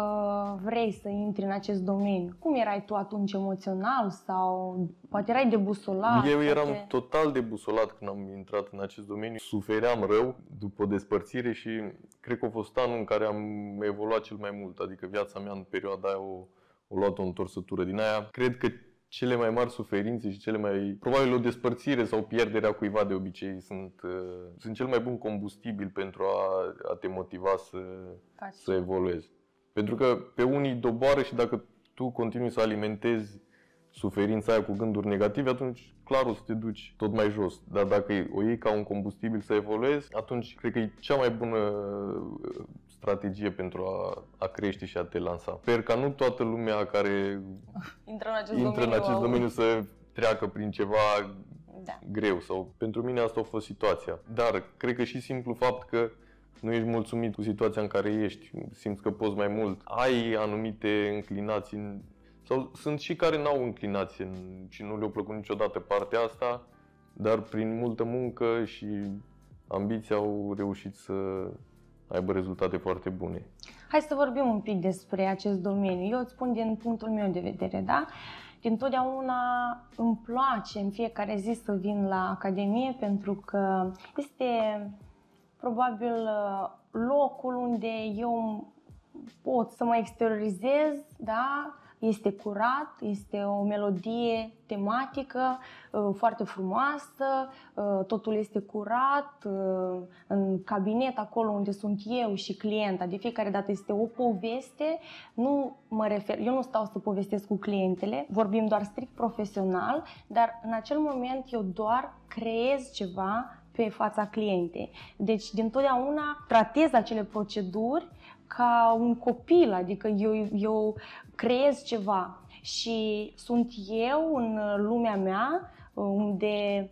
vrei să intri în acest domeniu? Cum erai tu atunci, emoțional sau poate erai debusolat? Eu eram total debusolat când am intrat în acest domeniu. Sufeream rău după despărțire și cred că a fost anul în care am evoluat cel mai mult. Adică viața mea în perioada aia o luat o întorsătură din aia. Cred că cele mai mari suferințe și probabil o despărțire sau pierderea cuiva de obicei sunt cel mai bun combustibil pentru a te motiva să evoluezi. Pentru că pe unii doboară și dacă tu continui să alimentezi suferința aia cu gânduri negative, atunci clar o să te duci tot mai jos. Dar dacă o iei ca un combustibil să evoluezi, atunci cred că e cea mai bună strategie pentru a crește și a te lansa. Sper ca nu toată lumea care intră în acest domeniu să treacă prin ceva greu. Sau pentru mine asta a fost situația. Dar cred că și simplu fapt că nu ești mulțumit cu situația în care ești, simți că poți mai mult, ai anumite înclinații, sau sunt și care n-au înclinații și nu le-au plăcut niciodată partea asta, dar prin multă muncă și ambiție au reușit să aibă rezultate foarte bune. Hai să vorbim un pic despre acest domeniu. Eu îți spun din punctul meu de vedere, da? Dintotdeauna îmi place în fiecare zi să vin la Academie pentru că este probabil locul unde eu pot să mă exteriorizez, da? Este curat, este o melodie tematică foarte frumoasă, totul este curat, în cabinet, acolo unde sunt eu și clienta, de fiecare dată este o poveste, eu nu stau să povestesc cu clientele, vorbim doar strict profesional, dar în acel moment eu doar creez ceva pe fața clientei. Deci, dintotdeauna tratez acele proceduri ca un copil, adică eu creez ceva și sunt eu în lumea mea unde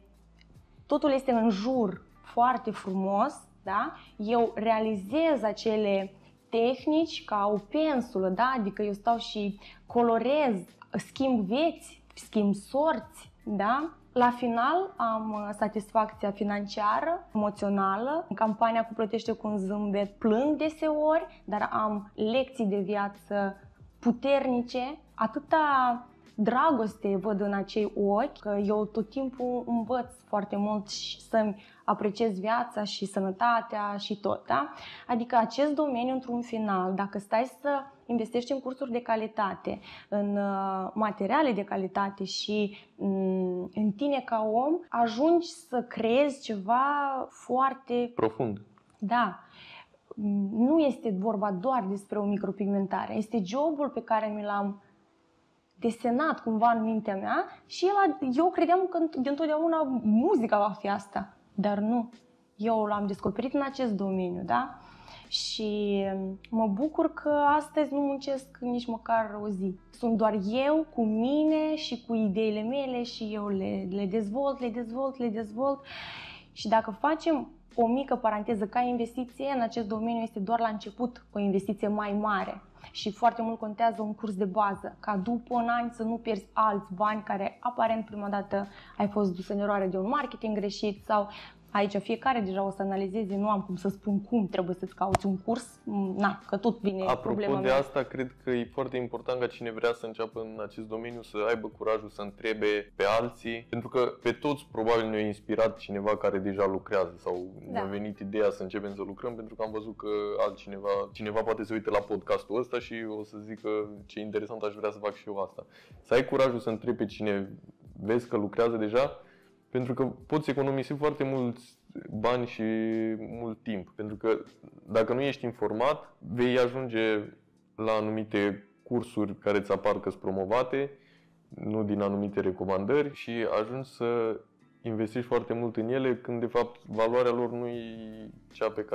totul este în jur foarte frumos, da? Eu realizez acele tehnici ca o pensulă, da? Adică eu stau și colorez, schimb vieți, schimb sorți, da? La final am satisfacția financiară, emoțională. În campania cu Plătește cu un zâmbet plâng deseori, dar am lecții de viață puternice. Atâta dragoste văd în acei ochi, că eu tot timpul învăț foarte mult și să-mi apreciez viața și sănătatea și tot, da? Adică acest domeniu, într-un final, dacă stai să investești în cursuri de calitate, în materiale de calitate și în tine ca om, ajungi să creezi ceva foarte profund. Da. Nu este vorba doar despre o micropigmentare, este jobul pe care mi l-am desenat cumva în mintea mea și eu credeam că dintotdeauna muzica va fi asta, dar nu. Eu l-am descoperit în acest domeniu, da? Și mă bucur că astăzi nu muncesc nici măcar o zi. Sunt doar eu cu mine și cu ideile mele și eu le dezvolt. Și dacă facem o mică paranteză ca investiție, în acest domeniu este doar la început o investiție mai mare. Și foarte mult contează un curs de bază, ca după un an să nu pierzi alți bani care aparent prima dată ai fost dus în eroare de un marketing greșit sau aici fiecare deja o să analizeze, nu am cum să spun cum trebuie să-ți cauți un curs, că tot vine problema de mea. asta, cred că e foarte important ca cine vrea să înceapă în acest domeniu să aibă curajul să întrebe pe alții, pentru că pe toți probabil ne-a inspirat cineva care deja lucrează sau ne-a venit ideea să începem să lucrăm pentru că am văzut că cineva poate să uite la podcastul ăsta și o să zică ce interesant, aș vrea să fac și eu asta. Să ai curajul să întrebi pe cine vezi că lucrează deja, pentru că poți economisi foarte mulți bani și mult timp. Pentru că dacă nu ești informat, vei ajunge la anumite cursuri care îți apar că sunt promovate, nu din anumite recomandări și ajungi să investești foarte mult în ele când de fapt valoarea lor nu e cea pe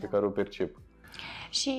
care o percep. Și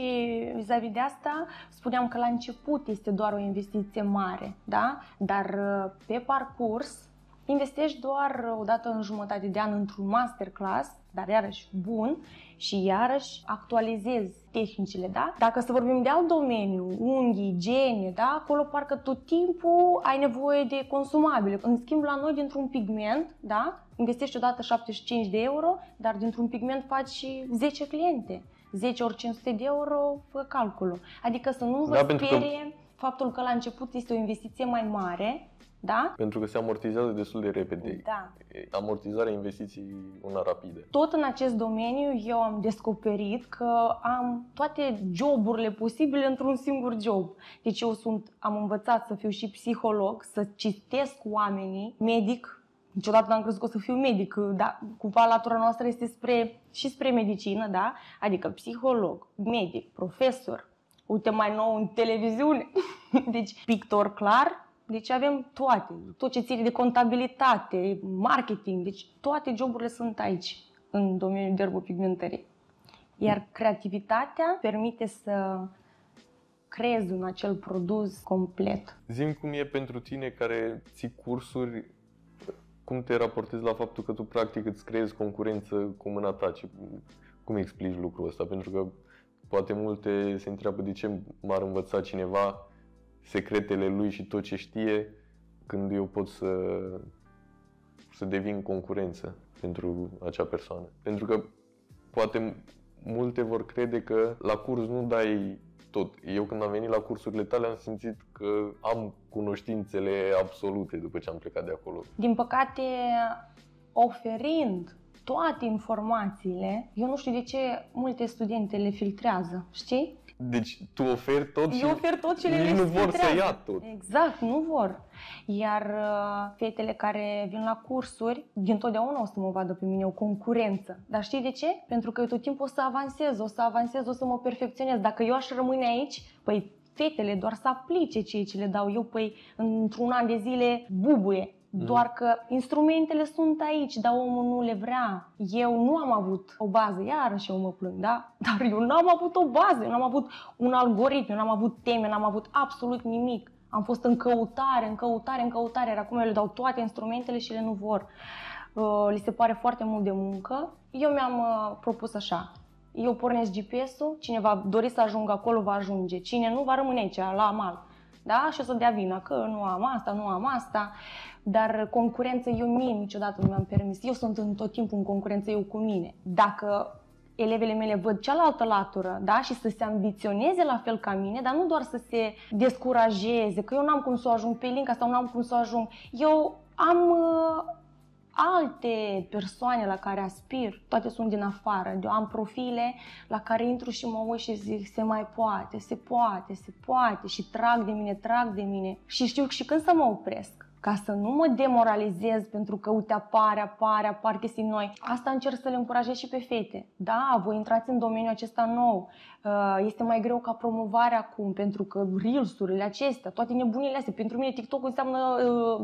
vis-a-vis de asta, spuneam că la început este doar o investiție mare, da? Dar pe parcurs investești doar o dată în jumătate de an într-un masterclass, dar iarăși bun, și iarăși actualizezi tehnicile, da? Dacă să vorbim de alt domeniu, unghii, igiene, da? Acolo parcă tot timpul ai nevoie de consumabile. În schimb, la noi, dintr-un pigment, da? Investești odată 75 de euro, dar dintr-un pigment faci și 10 cliente. 10 ori 500 de euro, fă calculul. Adică să nu vă sperie faptul că la început este o investiție mai mare, da? Pentru că se amortizează destul de repede. Da. Amortizarea investiției una rapidă. Tot în acest domeniu eu am descoperit că am toate joburile posibile într-un singur job. Deci am învățat să fiu și psiholog, să citesc oamenii, medic. Niciodată n-am crezut că o să fiu medic, dar cumva latura noastră este spre medicină, da? Adică psiholog, medic, profesor, uite mai nou în televiziune, deci pictor clar. Deci avem tot ce ține de contabilitate, marketing, deci toate joburile sunt aici, în domeniul dermopigmentării. Iar creativitatea permite să creezi un acel produs complet. Zi-mi cum e pentru tine care ții cursuri, cum te raportezi la faptul că tu practic îți creezi concurență cu mâna ta? Cum explici lucrul ăsta? Pentru că poate multe se întreabă de ce m-ar învăța cineva secretele lui și tot ce știe când eu pot să devin concurență pentru acea persoană. Pentru că poate multe vor crede că la curs nu dai tot. Eu când am venit la cursurile tale am simțit că am cunoștințele absolute după ce am plecat de acolo. Din păcate, oferind toate informațiile, eu nu știu de ce multe studente le filtrează, știi? Deci tu oferi tot și ofer tot și nici nu vor să ia tot. Exact, nu vor. Iar fetele care vin la cursuri, dintotdeauna o să mă vadă pe mine o concurență. Dar știi de ce? Pentru că eu tot timpul o să avansez, o să mă perfecționez. Dacă eu aș rămâne aici, păi fetele doar să aplice ceea ce le dau eu, păi într-un an de zile bubuie. Doar că instrumentele sunt aici, dar omul nu le vrea. Eu nu am avut o bază, iarăși eu mă plâng, da? Dar eu n-am avut o bază, eu n-am avut un algoritm, eu n-am avut teme, n-am avut absolut nimic. Am fost în căutare, iar acum eu le dau toate instrumentele și ele nu vor. Li se pare foarte mult de muncă. Eu mi-am propus așa. Eu pornesc GPS-ul, cine va dori să ajungă acolo va ajunge, cine nu va rămâne aici, la mal. Da? Și o să dea vina că nu am asta, dar concurență eu mie niciodată nu mi-am permis. Eu sunt în tot timpul în concurență eu cu mine. Dacă elevele mele văd cealaltă latură, da? Și să se ambiționeze la fel ca mine, dar nu doar să se descurajeze, că eu n-am cum să o ajung pe Linca sau n-am cum să o ajung. Eu am alte persoane la care aspir, toate sunt din afară. Eu am profile la care intru și mă uit și zic, se poate și trag de mine și știu și când să mă opresc. Ca să nu mă demoralizez pentru că, uite, apar chestii noi. Asta încerc să le încurajez și pe fete. Da, voi intrați în domeniul acesta nou. Este mai greu ca promovare acum, pentru că Reels-urile acestea, toate nebunile astea, pentru mine TikTok înseamnă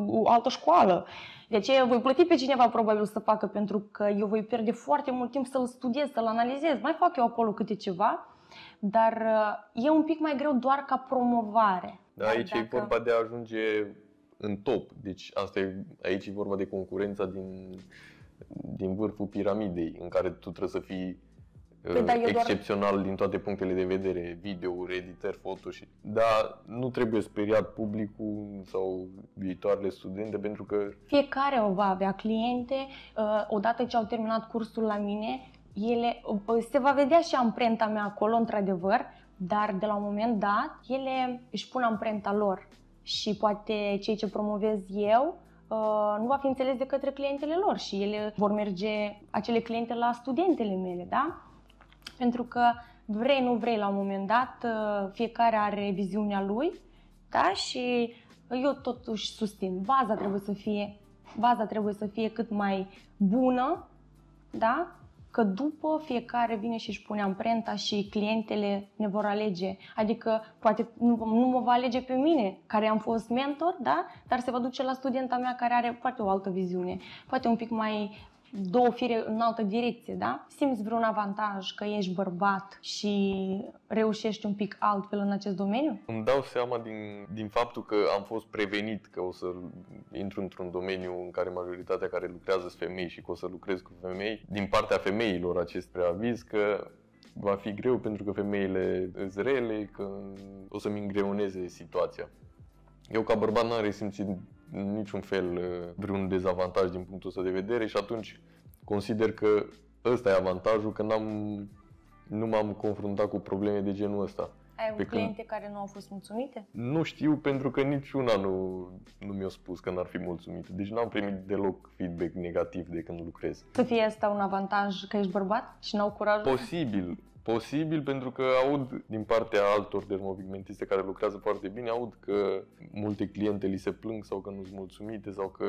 o altă școală. De aceea voi plăti pe cineva probabil să facă, pentru că eu voi pierde foarte mult timp să-l studiez, să-l analizez. Mai fac eu acolo câte ceva, dar e un pic mai greu doar ca promovare. Da, aici e vorba de a ajunge în top. Deci aici e vorba de concurența din vârful piramidei, în care tu trebuie să fii excepțional din toate punctele de vedere, video, editări, foto dar nu trebuie speriat publicul sau viitoarele studente, pentru că fiecare o va avea cliente, odată ce au terminat cursul la mine, se va vedea și amprenta mea acolo, într-adevăr, dar de la un moment dat, ele își pun amprenta lor. Și poate cei ce promovez eu nu va fi înțeles de către clientele lor și ele vor merge, acele cliente, la studentele mele, da? Pentru că vrei, nu vrei, la un moment dat, fiecare are viziunea lui, da? Și eu totuși susțin, baza trebuie să fie cât mai bună, da? Că după fiecare vine și își pune amprenta și clientele ne vor alege. Adică poate nu mă va alege pe mine, care am fost mentor, da? Dar se va duce la studenta mea care are poate o altă viziune, poate un pic mai două fire în altă direcție, da? Simți vreun avantaj că ești bărbat și reușești un pic altfel în acest domeniu? Îmi dau seama din faptul că am fost prevenit că o să intru într-un domeniu în care majoritatea care lucrează sunt femei și că o să lucrez cu femei, din partea femeilor acest preaviz, că va fi greu pentru că femeile îs rele, că o să-mi îngreuneze situația. Eu ca bărbat n-am resimțit în niciun fel vreun dezavantaj din punctul ăsta de vedere și atunci consider că ăsta e avantajul, că nu m-am confruntat cu probleme de genul ăsta. Ai avut cliente care nu au fost mulțumite? Nu știu, pentru că niciuna nu mi-a spus că n-ar fi mulțumită. Deci n-am primit deloc feedback negativ de când lucrez. Să fie asta un avantaj că ești bărbat și n-au curajul? Posibil, pentru că aud din partea altor dermopigmentiste care lucrează foarte bine, aud că multe cliente li se plâng sau că nu sunt mulțumite sau că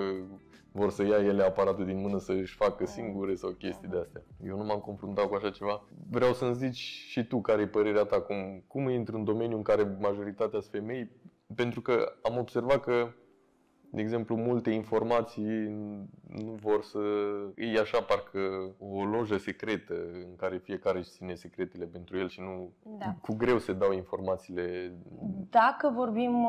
vor să ia ele aparatul din mână să își facă singure sau chestii de astea. Eu nu m-am confruntat cu așa ceva. Vreau să-mi zici și tu care e părerea ta, cum intri în domeniu în care majoritatea sunt femei, pentru că am observat că, de exemplu, multe informații nu vor să... E așa parcă o lojă secretă în care fiecare își ține secretele pentru el și nu... Da. Cu greu se dau informațiile. Dacă vorbim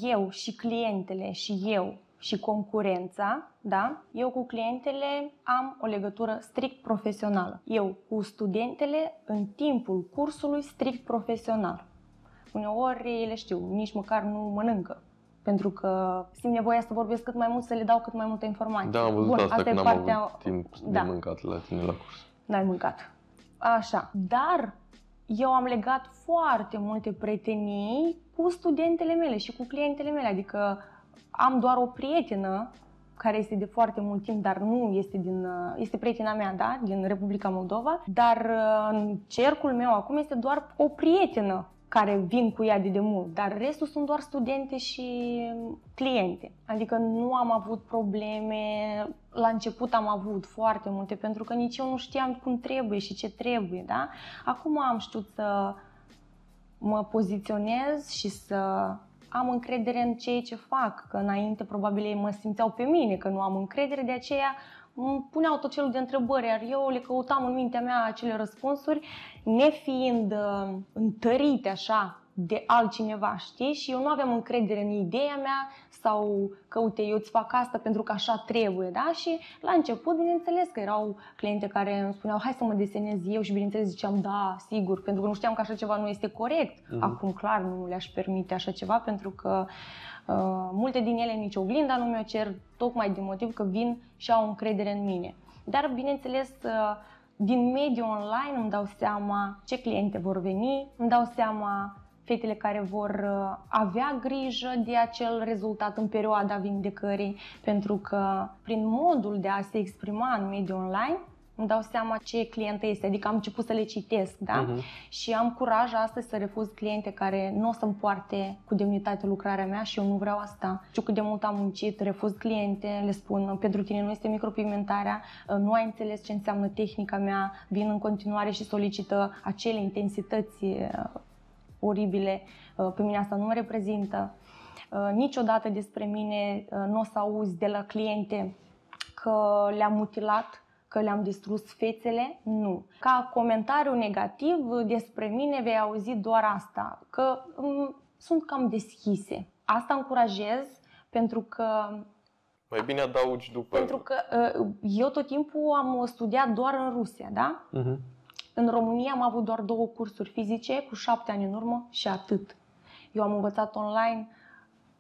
eu și clientele și eu și concurența, da? Eu cu clientele am o legătură strict profesională. Eu cu studentele în timpul cursului strict profesional. Uneori ele știu, nici măcar nu mănâncă. Pentru că simt nevoia să vorbesc cât mai mult, să le dau cât mai multă informație. Da, am văzut asta când am avut timp de mâncat la tine la curs. N-ai mâncat. Așa. Dar eu am legat foarte multe prietenii cu studentele mele și cu clientele mele. Adică am doar o prietenă care este de foarte mult timp, dar nu este este prietena mea, da, din Republica Moldova. Dar în cercul meu acum este doar o prietenă care vin cu ea de demult, dar restul sunt doar studente și cliente. Adică nu am avut probleme, la început am avut foarte multe, pentru că nici eu nu știam cum trebuie și ce trebuie, da? Acum am știut să mă poziționez și să am încredere în ceea ce fac, că înainte probabil ei mă simțeau pe mine că nu am încredere, de aceea îmi puneau tot felul de întrebări, iar eu le căutam în mintea mea acele răspunsuri, nefiind întărite așa de altcineva, știi? Și eu nu aveam încredere în ideea mea sau că, uite, eu îți fac asta pentru că așa trebuie, da? Și la început, bineînțeles că erau cliente care îmi spuneau, hai să mă desenez eu și bineînțeles ziceam, da, sigur, pentru că nu știam că așa ceva nu este corect. Acum, clar, nu le-aș permite așa ceva pentru că multe din ele nici oglinda nu mi-o cer, tocmai din motiv că vin și au încredere în mine. Dar, bineînțeles, din mediul online îmi dau seama ce cliente vor veni, îmi dau seama fetele care vor avea grijă de acel rezultat în perioada vindecării, pentru că prin modul de a se exprima în mediul online îmi dau seama ce clientă este, adică am început să le citesc, da? Și am curaj astăzi să refuz cliente care nu o să-mi poarte cu demnitate lucrarea mea și eu nu vreau asta. Știu cât de mult am muncit, refuz cliente, le spun, pentru tine nu este micropigmentarea, nu ai înțeles ce înseamnă tehnica mea, vin în continuare și solicită acele intensități oribile, pe mine asta nu mă reprezintă. Niciodată despre mine nu o să auzi de la cliente că le-am mutilat, că le-am distrus fețele, nu. Ca comentariu negativ despre mine vei auzi doar asta, că sunt cam deschise. Asta încurajez pentru că... Mai bine adaugi după... Pentru că eu tot timpul am studiat doar în Rusia, da? În România am avut doar 2 cursuri fizice cu 7 ani în urmă și atât. Eu am învățat online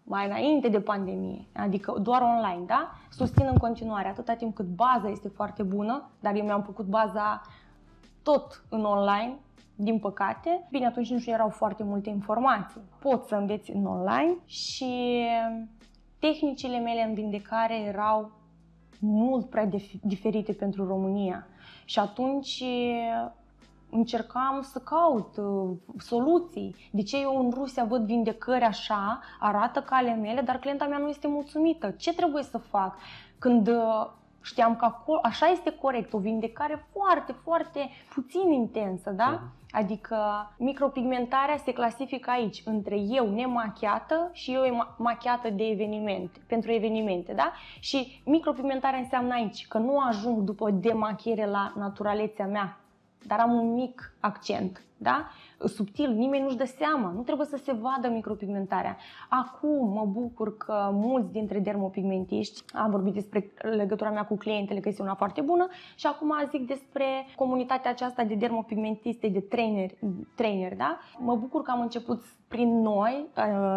mai înainte de pandemie, adică doar online, da? Susțin în continuare, atâta timp cât baza este foarte bună, dar eu mi-am făcut baza tot în online, din păcate. Bine, atunci nu erau foarte multe informații. Poți să înveți în online și tehnicile mele în vindecare erau mult prea diferite pentru România. Și atunci încercam să caut soluții. De ce eu în Rusia văd vindecări așa, arată ca ale mele, dar clienta mea nu este mulțumită? Ce trebuie să fac? Când știam că acolo, așa este corect, o vindecare foarte, foarte puțin intensă, da? Adică micropigmentarea se clasifică aici între eu nemachiată și eu machiată de evenimente, pentru evenimente, da? Și micropigmentarea înseamnă aici că nu ajung după demachiere la naturalețea mea, dar am un mic accent, da? Subtil, nimeni nu-și dă seama, nu trebuie să se vadă micropigmentarea. Acum mă bucur că mulți dintre dermopigmentiști, am vorbit despre legătura mea cu clientele, că este una foarte bună, și acum zic despre comunitatea aceasta de dermopigmentiste, de traineri, da? Mă bucur că am început prin noi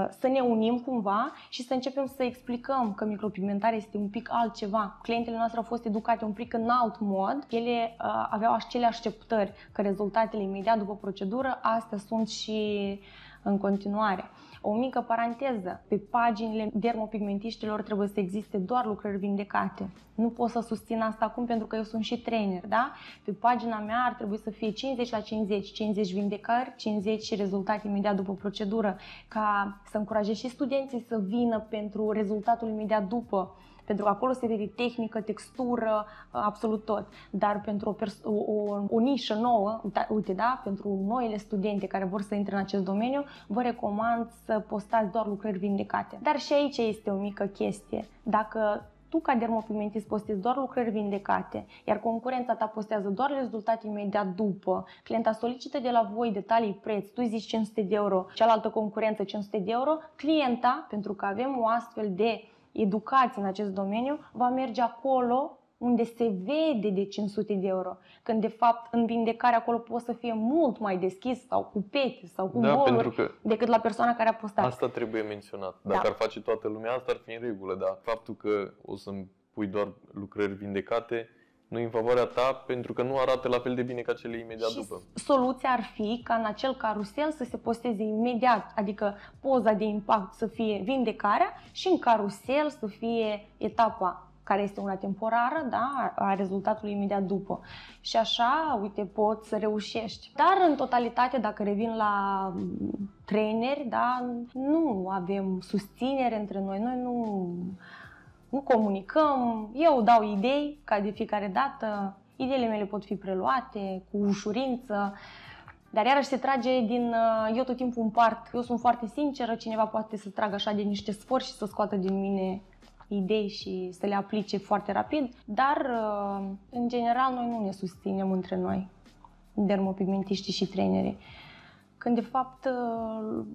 să ne unim cumva și să începem să explicăm că micropigmentarea este un pic altceva. Clientele noastre au fost educate un pic în alt mod, ele aveau acele așteptări că rezultatele imediat după procedură, astea sunt și în continuare. O mică paranteză, pe paginile dermopigmentiștilor trebuie să existe doar lucrări vindecate. Nu pot să susțin asta acum pentru că eu sunt și trainer, da? Pe pagina mea ar trebui să fie 50 la 50, 50 vindecări, 50 rezultate imediat după procedură, ca să încurajez și studenții să vină pentru rezultatul imediat după. Pentru că acolo se vede tehnică, textură, absolut tot. Dar pentru o nișă nouă, uite, da, pentru noile studente care vor să intre în acest domeniu, vă recomand să postați doar lucrări vindecate. Dar și aici este o mică chestie. Dacă tu ca dermopigmentist postezi doar lucrări vindecate, iar concurența ta postează doar rezultate imediat după, clienta solicită de la voi detalii preț, tu zici 500 de euro, cealaltă concurență 500 de euro, clienta, pentru că avem o astfel de educație în acest domeniu, va merge acolo unde se vede de 500 de euro. Când de fapt în vindecare acolo poți să fie mult mai deschis sau cu pete sau cu boluri decât la persoana care a postat. Asta trebuie menționat. Dacă ar face toată lumea, asta ar fi în regulă, dar faptul că o să-mi pui doar lucrări vindecate nu e în favoarea ta pentru că nu arată la fel de bine ca cele imediat și după. Soluția ar fi ca în acel carusel să se posteze imediat, adică poza de impact să fie vindecarea și în carusel să fie etapa care este una temporară, da, a rezultatului imediat după. Și așa, uite, poți să reușești. Dar în totalitate, dacă revin la traineri, da, nu avem susținere între noi. Noi nu comunicăm, eu dau idei ca de fiecare dată, ideile mele pot fi preluate cu ușurință, Dar iarăși se trage din, eu tot timpul împart, eu sunt foarte sinceră, cineva poate să tragă așa din niște sfori și să scoată din mine idei și să le aplice foarte rapid, dar în general noi nu ne susținem între noi, dermopigmentiștii și trainerii. Când de fapt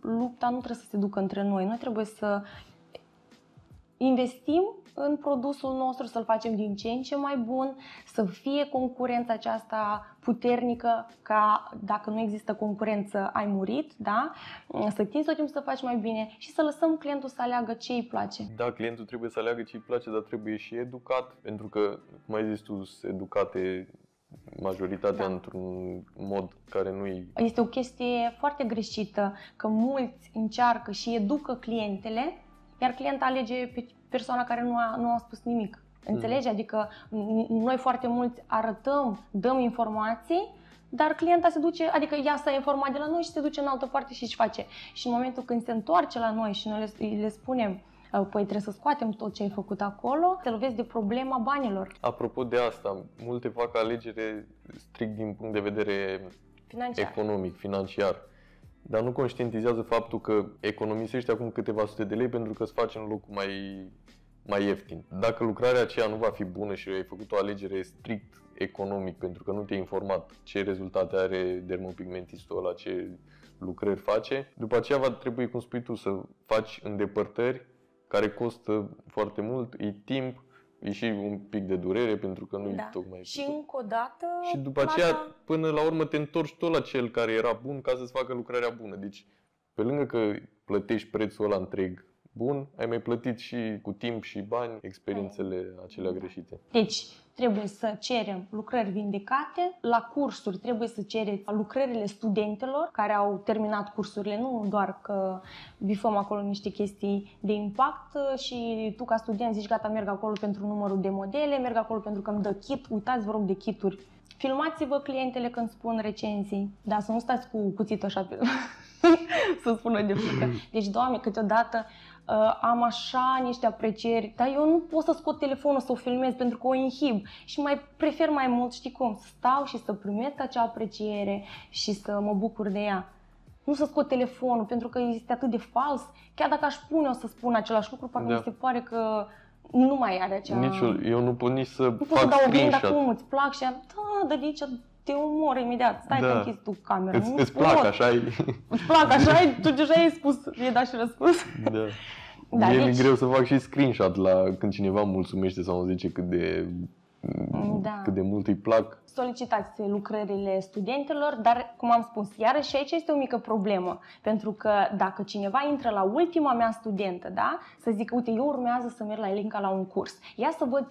lupta nu trebuie să se ducă între noi, noi trebuie să investim în produsul nostru, să-l facem din ce în ce mai bun, să fie concurența aceasta puternică, ca dacă nu există concurență ai murit, da? Să tinzi tot timpul să faci mai bine și să lăsăm clientul să aleagă ce îi place. Da, clientul trebuie să aleagă ce îi place, dar trebuie și educat, pentru că, cum ai zis tu, sunt educate majoritatea într-un mod care nu-i... Este o chestie foarte greșită, că mulți încearcă și educă clientele, iar clienta alege pe persoana care nu a spus nimic. Înțelegi? Adică noi foarte mulți arătăm, dăm informații, dar clienta se duce, adică ea s-a informat de la noi și se duce în altă parte și își face. Și în momentul când se întoarce la noi și noi le spunem, păi trebuie să scoatem tot ce ai făcut acolo, te lovesc de problema banilor. Apropo de asta, multe fac alegere strict din punct de vedere economic, financiar. Dar nu conștientizează faptul că economisești acum câteva sute de lei pentru că îți faci în locul mai ieftin. Dacă lucrarea aceea nu va fi bună și ai făcut o alegere strict economic pentru că nu te-ai informat ce rezultate are dermopigmentistul ăla, ce lucrări face, după aceea va trebui, cum spui tu, să faci îndepărtări care costă foarte mult, e timp, e și un pic de durere pentru că nu-i tocmai... Și încă o dată... Și după aceea, până la urmă, te întorci tot la cel care era bun ca să-ți facă lucrarea bună. Deci, pe lângă că plătești prețul ăla întreg bun, ai mai plătit și cu timp și bani experiențele acelea greșite. Deci, trebuie să cerem lucrări vindecate. La cursuri trebuie să cereți lucrările studentelor care au terminat cursurile, nu doar că bifăm acolo niște chestii de impact și tu ca student zici gata, merg acolo pentru numărul de modele, merg acolo pentru că îmi dă kit, uitați vă rog de kituri. Filmați-vă clientele când spun recenzii, dar să nu stați cu cuțitul așa pe... să spună de frică. Deci, Doamne, câteodată am așa niște aprecieri, dar eu nu pot să scot telefonul să o filmez pentru că o inhib și mai prefer mai mult, știi cum, să stau și să primesc acea apreciere și să mă bucur de ea. Nu să scot telefonul pentru că este atât de fals, chiar dacă aș pune o să spun același lucru, parcă mi se pare că nu mai are acea... Eu nu pot nici să nu fac screenshot. screenshot. Acum îți plac și da, de aici te omor imediat, stai că închizi tu camera. Îți plac, așa e. Îți plac, așa e, tu deja ai spus, i-ai dat și răspuns. Da. Mie mi-e greu să fac și screenshot când cineva îmi mulțumește sau îmi zice cât de mult îi plac. Solicitați lucrările studentelor, dar, cum am spus, iarăși aici este o mică problemă. Pentru că dacă cineva intră la ultima mea studentă, da, să zic, uite, eu urmează să merg la Elinca la un curs, ia să văd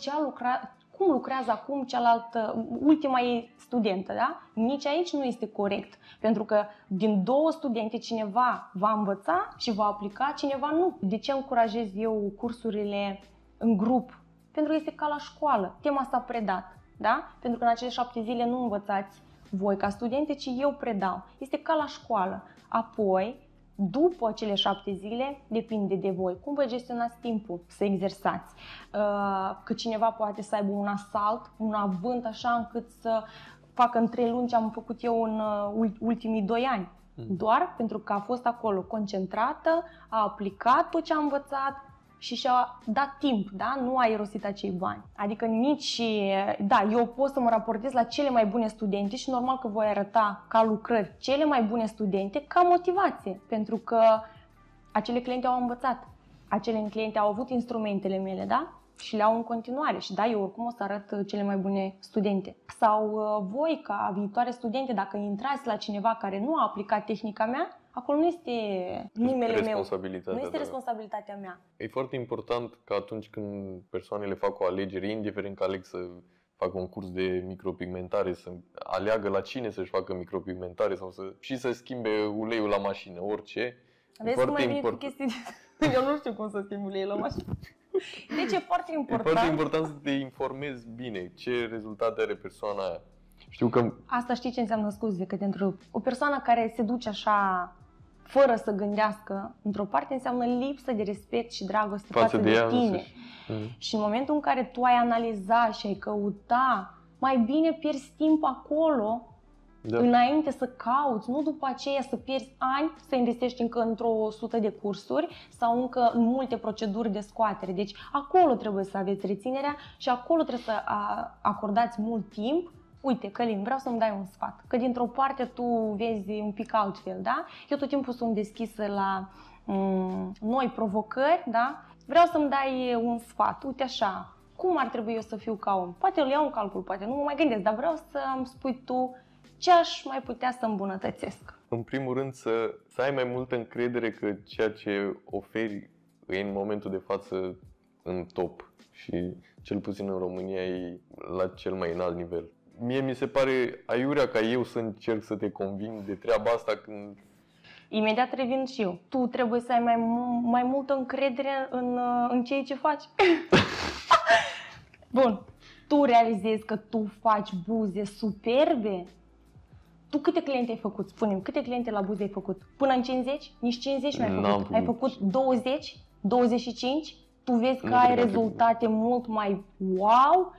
cum lucrează acum cealaltă, ultima ei studentă, da? Nici aici nu este corect, pentru că din două studente cineva va învăța și va aplica, cineva nu. De ce încurajez eu cursurile în grup? Pentru că este ca la școală, tema s-a predat, da? Pentru că în acele 7 zile nu învățați voi ca studente, ci eu predau. Este ca la școală. Apoi, după acele 7 zile, depinde de voi. Cum vă gestionați timpul să exersați? Că cineva poate să aibă un asalt, un avânt așa încât să facă în 3 luni ce am făcut eu în ultimii 2 ani. Doar pentru că a fost acolo concentrată, a aplicat tot ce a învățat și și-a dat timp, da? Nu a irosit acei bani. Adică nici, da, eu pot să mă raportez la cele mai bune studente și normal că voi arăta ca lucrări cele mai bune studente ca motivație, pentru că acele cliente au învățat, acele cliente au avut instrumentele mele, da? Și le au în continuare și da, eu oricum o să arăt cele mai bune studente. Sau voi ca viitoare studente, dacă intrați la cineva care nu a aplicat tehnica mea, acolo nu este numele meu, nu este responsabilitatea mea. E foarte important că atunci când persoanele fac o alegere, indiferent că aleg să facă un curs de micropigmentare, să aleagă la cine să-și facă micropigmentare sau să schimbe uleiul la mașină, orice. Vezi cum mai vine cu chestii eu nu știu cum să schimb uleiul la mașină. Deci e foarte important. E foarte important să te informezi bine ce rezultate are persoana aia. Știu că... Asta știi ce înseamnă, scuze că te întrerup. O persoană care se duce așa fără să gândească, într-o parte înseamnă lipsă de respect și dragoste față de tine. Și în momentul în care tu ai analizat și ai căuta, mai bine pierzi timp acolo Da. Înainte să cauți, nu după aceea să pierzi ani să investești încă într-o 100 de cursuri sau încă în multe proceduri de scoatere. Deci acolo trebuie să aveți reținerea și acolo trebuie să acordați mult timp. Uite, Călin, vreau să-mi dai un sfat, că dintr-o parte tu vezi un pic altfel, da? Eu tot timpul sunt deschisă la noi provocări, da? Vreau să-mi dai un sfat, uite așa, cum ar trebui eu să fiu ca om? Poate îl iau în calcul, poate nu mă mai gândesc, dar vreau să-mi spui tu ce aș mai putea să îmbunătățesc. În primul rând să ai mai multă încredere că ceea ce oferi e în momentul de față în top și cel puțin în România e la cel mai înalt nivel. Mie mi se pare aiurea ca eu să încerc să te conving de treaba asta când... Imediat revin și eu. Tu trebuie să ai mai multă încredere în ceea ce faci. Bun. Tu realizezi că tu faci buze superbe? Tu câte cliente ai făcut? Spune-mi, câte cliente la buze ai făcut? Până în 50? Nici 50 nu ai făcut. Ai făcut 20? 25? Tu vezi că ai rezultate mult mai wow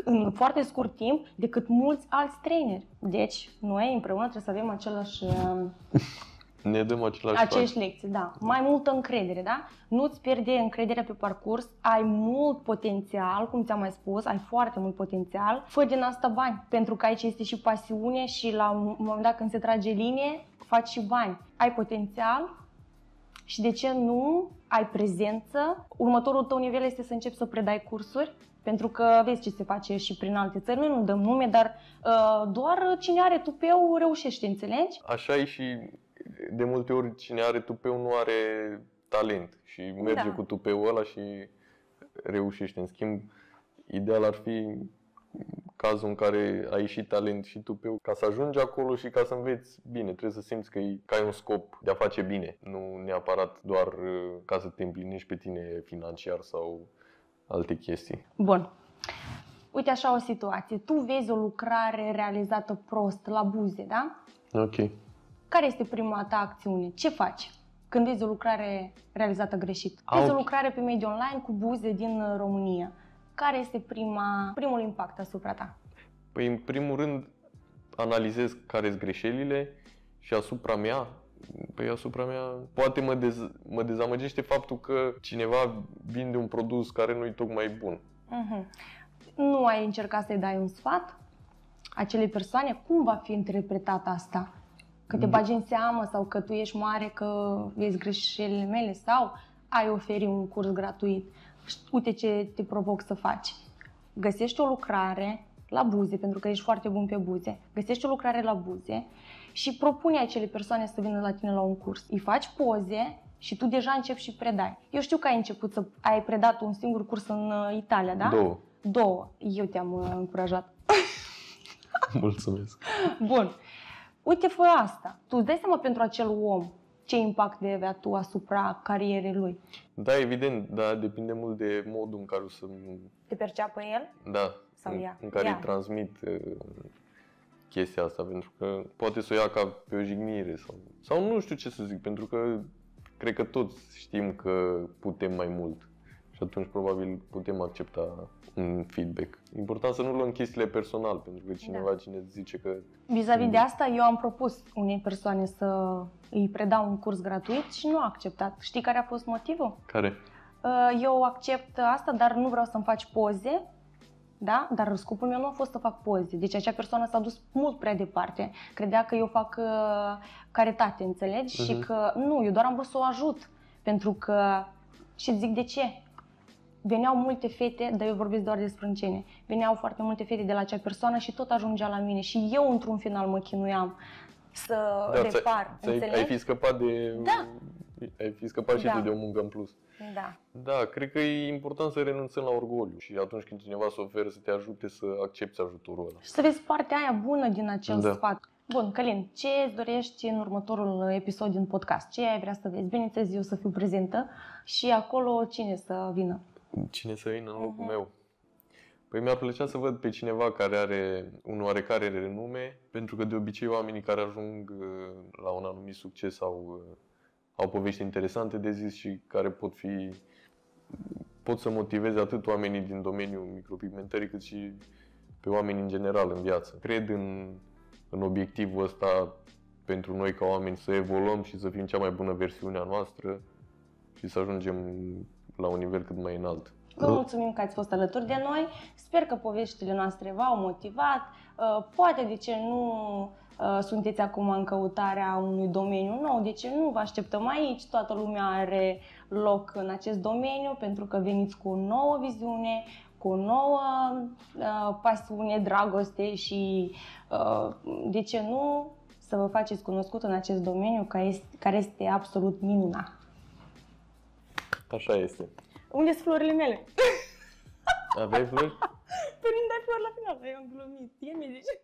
în foarte scurt timp decât mulți alți traineri. Deci, noi împreună trebuie să avem același... Ne dăm aceeași lecții, da. Mai multă încredere, da? Nu-ți pierde încrederea pe parcurs, ai mult potențial, cum ți-am mai spus, ai foarte mult potențial. Fă din asta bani, pentru că aici este și pasiune și la un moment dat când se trage linie, faci și bani. Ai potențial și de ce nu ai prezență. Următorul tău nivel este să începi să predai cursuri, pentru că vezi ce se face și prin alte țări. Noi nu dăm nume, dar doar cine are tupeu reușește, înțelegi? Așa e și de multe ori cine are tupeu nu are talent și merge cu tupeul ăla și reușește. În schimb, ideal ar fi cazul în care ai și talent și tupeu ca să ajungi acolo și ca să înveți bine. Trebuie să simți că ai un scop de a face bine, nu neapărat doar ca să te împlinești pe tine financiar sau alte chestii. Bun. Uite așa o situație. Tu vezi o lucrare realizată prost la buze, da? Ok. Care este prima ta acțiune? Ce faci când vezi o lucrare realizată greșit? Vezi o lucrare pe mediul online cu buze din România. Care este primul impact asupra ta? Păi, în primul rând, analizez care sunt greșelile și asupra mea poate mă dezamăgește faptul că cineva vinde un produs care nu e tocmai bun. Nu ai încercat să-i dai un sfat acelei persoane? Cum va fi interpretat asta? Că te bagi în seamă sau că tu ești mare, că vezi greșelile mele sau ai oferi un curs gratuit? Uite ce te provoc să faci. Găsești o lucrare la buze, pentru că ești foarte bun pe buze. Găsești o lucrare la buze și propune acelei persoane să vină la tine la un curs. Îi faci poze și tu deja începi și predai. Eu știu că ai predat un singur curs în Italia, da? 2. Eu te-am încurajat. Mulțumesc. Bun. Uite, fă asta. Tu îți dai seama pentru acel om ce impact vei avea tu asupra carierei lui. Da, evident, dar depinde mult de modul în care o să... Te perceapă el? Da, sau ea? În care îi transmit chestia asta, pentru că poate să o ia ca pe o jignire sau nu știu ce să zic, pentru că cred că toți știm că putem mai mult și atunci probabil putem accepta un feedback. Important să nu luăm chestiile personal, pentru că cine zice că... Vis-a-vis de asta, eu am propus unei persoane să îi predau un curs gratuit și nu a acceptat. Știi care a fost motivul? Care? Eu accept asta, dar nu vreau să-mi faci poze, da? Dar scopul meu nu a fost să fac poze. Deci acea persoană s-a dus mult prea departe. Credea că eu fac caritate, înțelegi? Și că nu, eu doar am vrut să o ajut. Pentru că, și zic de ce? Veneau multe fete, dar eu vorbesc doar de sprâncene. Veneau foarte multe fete de la acea persoană și tot ajungea la mine. Și eu, într-un final, mă chinuiam să repar, înțelegi? Ai fi scăpat de... Da. Ai fi scăpat și tu de o muncă în plus. Da. Da, cred că e important să renunțăm la orgoliu și atunci când cineva se oferă să te ajute, să accepti ajutorul ăla. Și să vezi partea aia bună din acel sfat. Bun, Călin, ce îți dorești în următorul episod din podcast? Ce ai vrea să vezi? Bineînțeles, eu să fiu prezentă și acolo cine să vină? Cine să vină în locul meu? Păi mi-ar plăcea să văd pe cineva care are un oarecare renume, pentru că de obicei oamenii care ajung la un anumit succes au povești interesante de zis și care pot să motiveze atât oamenii din domeniul micropigmentării cât și pe oamenii în general în viață. Cred în în obiectivul ăsta pentru noi ca oameni să evoluăm și să fim cea mai bună versiune a noastră și să ajungem la un nivel cât mai înalt. Vă mulțumim că ați fost alături de noi. Sper că poveștile noastre v-au motivat. Poate, de ce nu, sunteți acum în căutarea unui domeniu nou, de ce nu vă așteptăm aici? Toată lumea are loc în acest domeniu pentru că veniți cu o nouă viziune, cu o nouă pasiune, dragoste și, de ce nu, să vă faceți cunoscut în acest domeniu care este absolut minunat. Așa este. Unde sunt florile mele? Aveai flori? Părinți, dai flori la final, eu am glumit. E mi zice.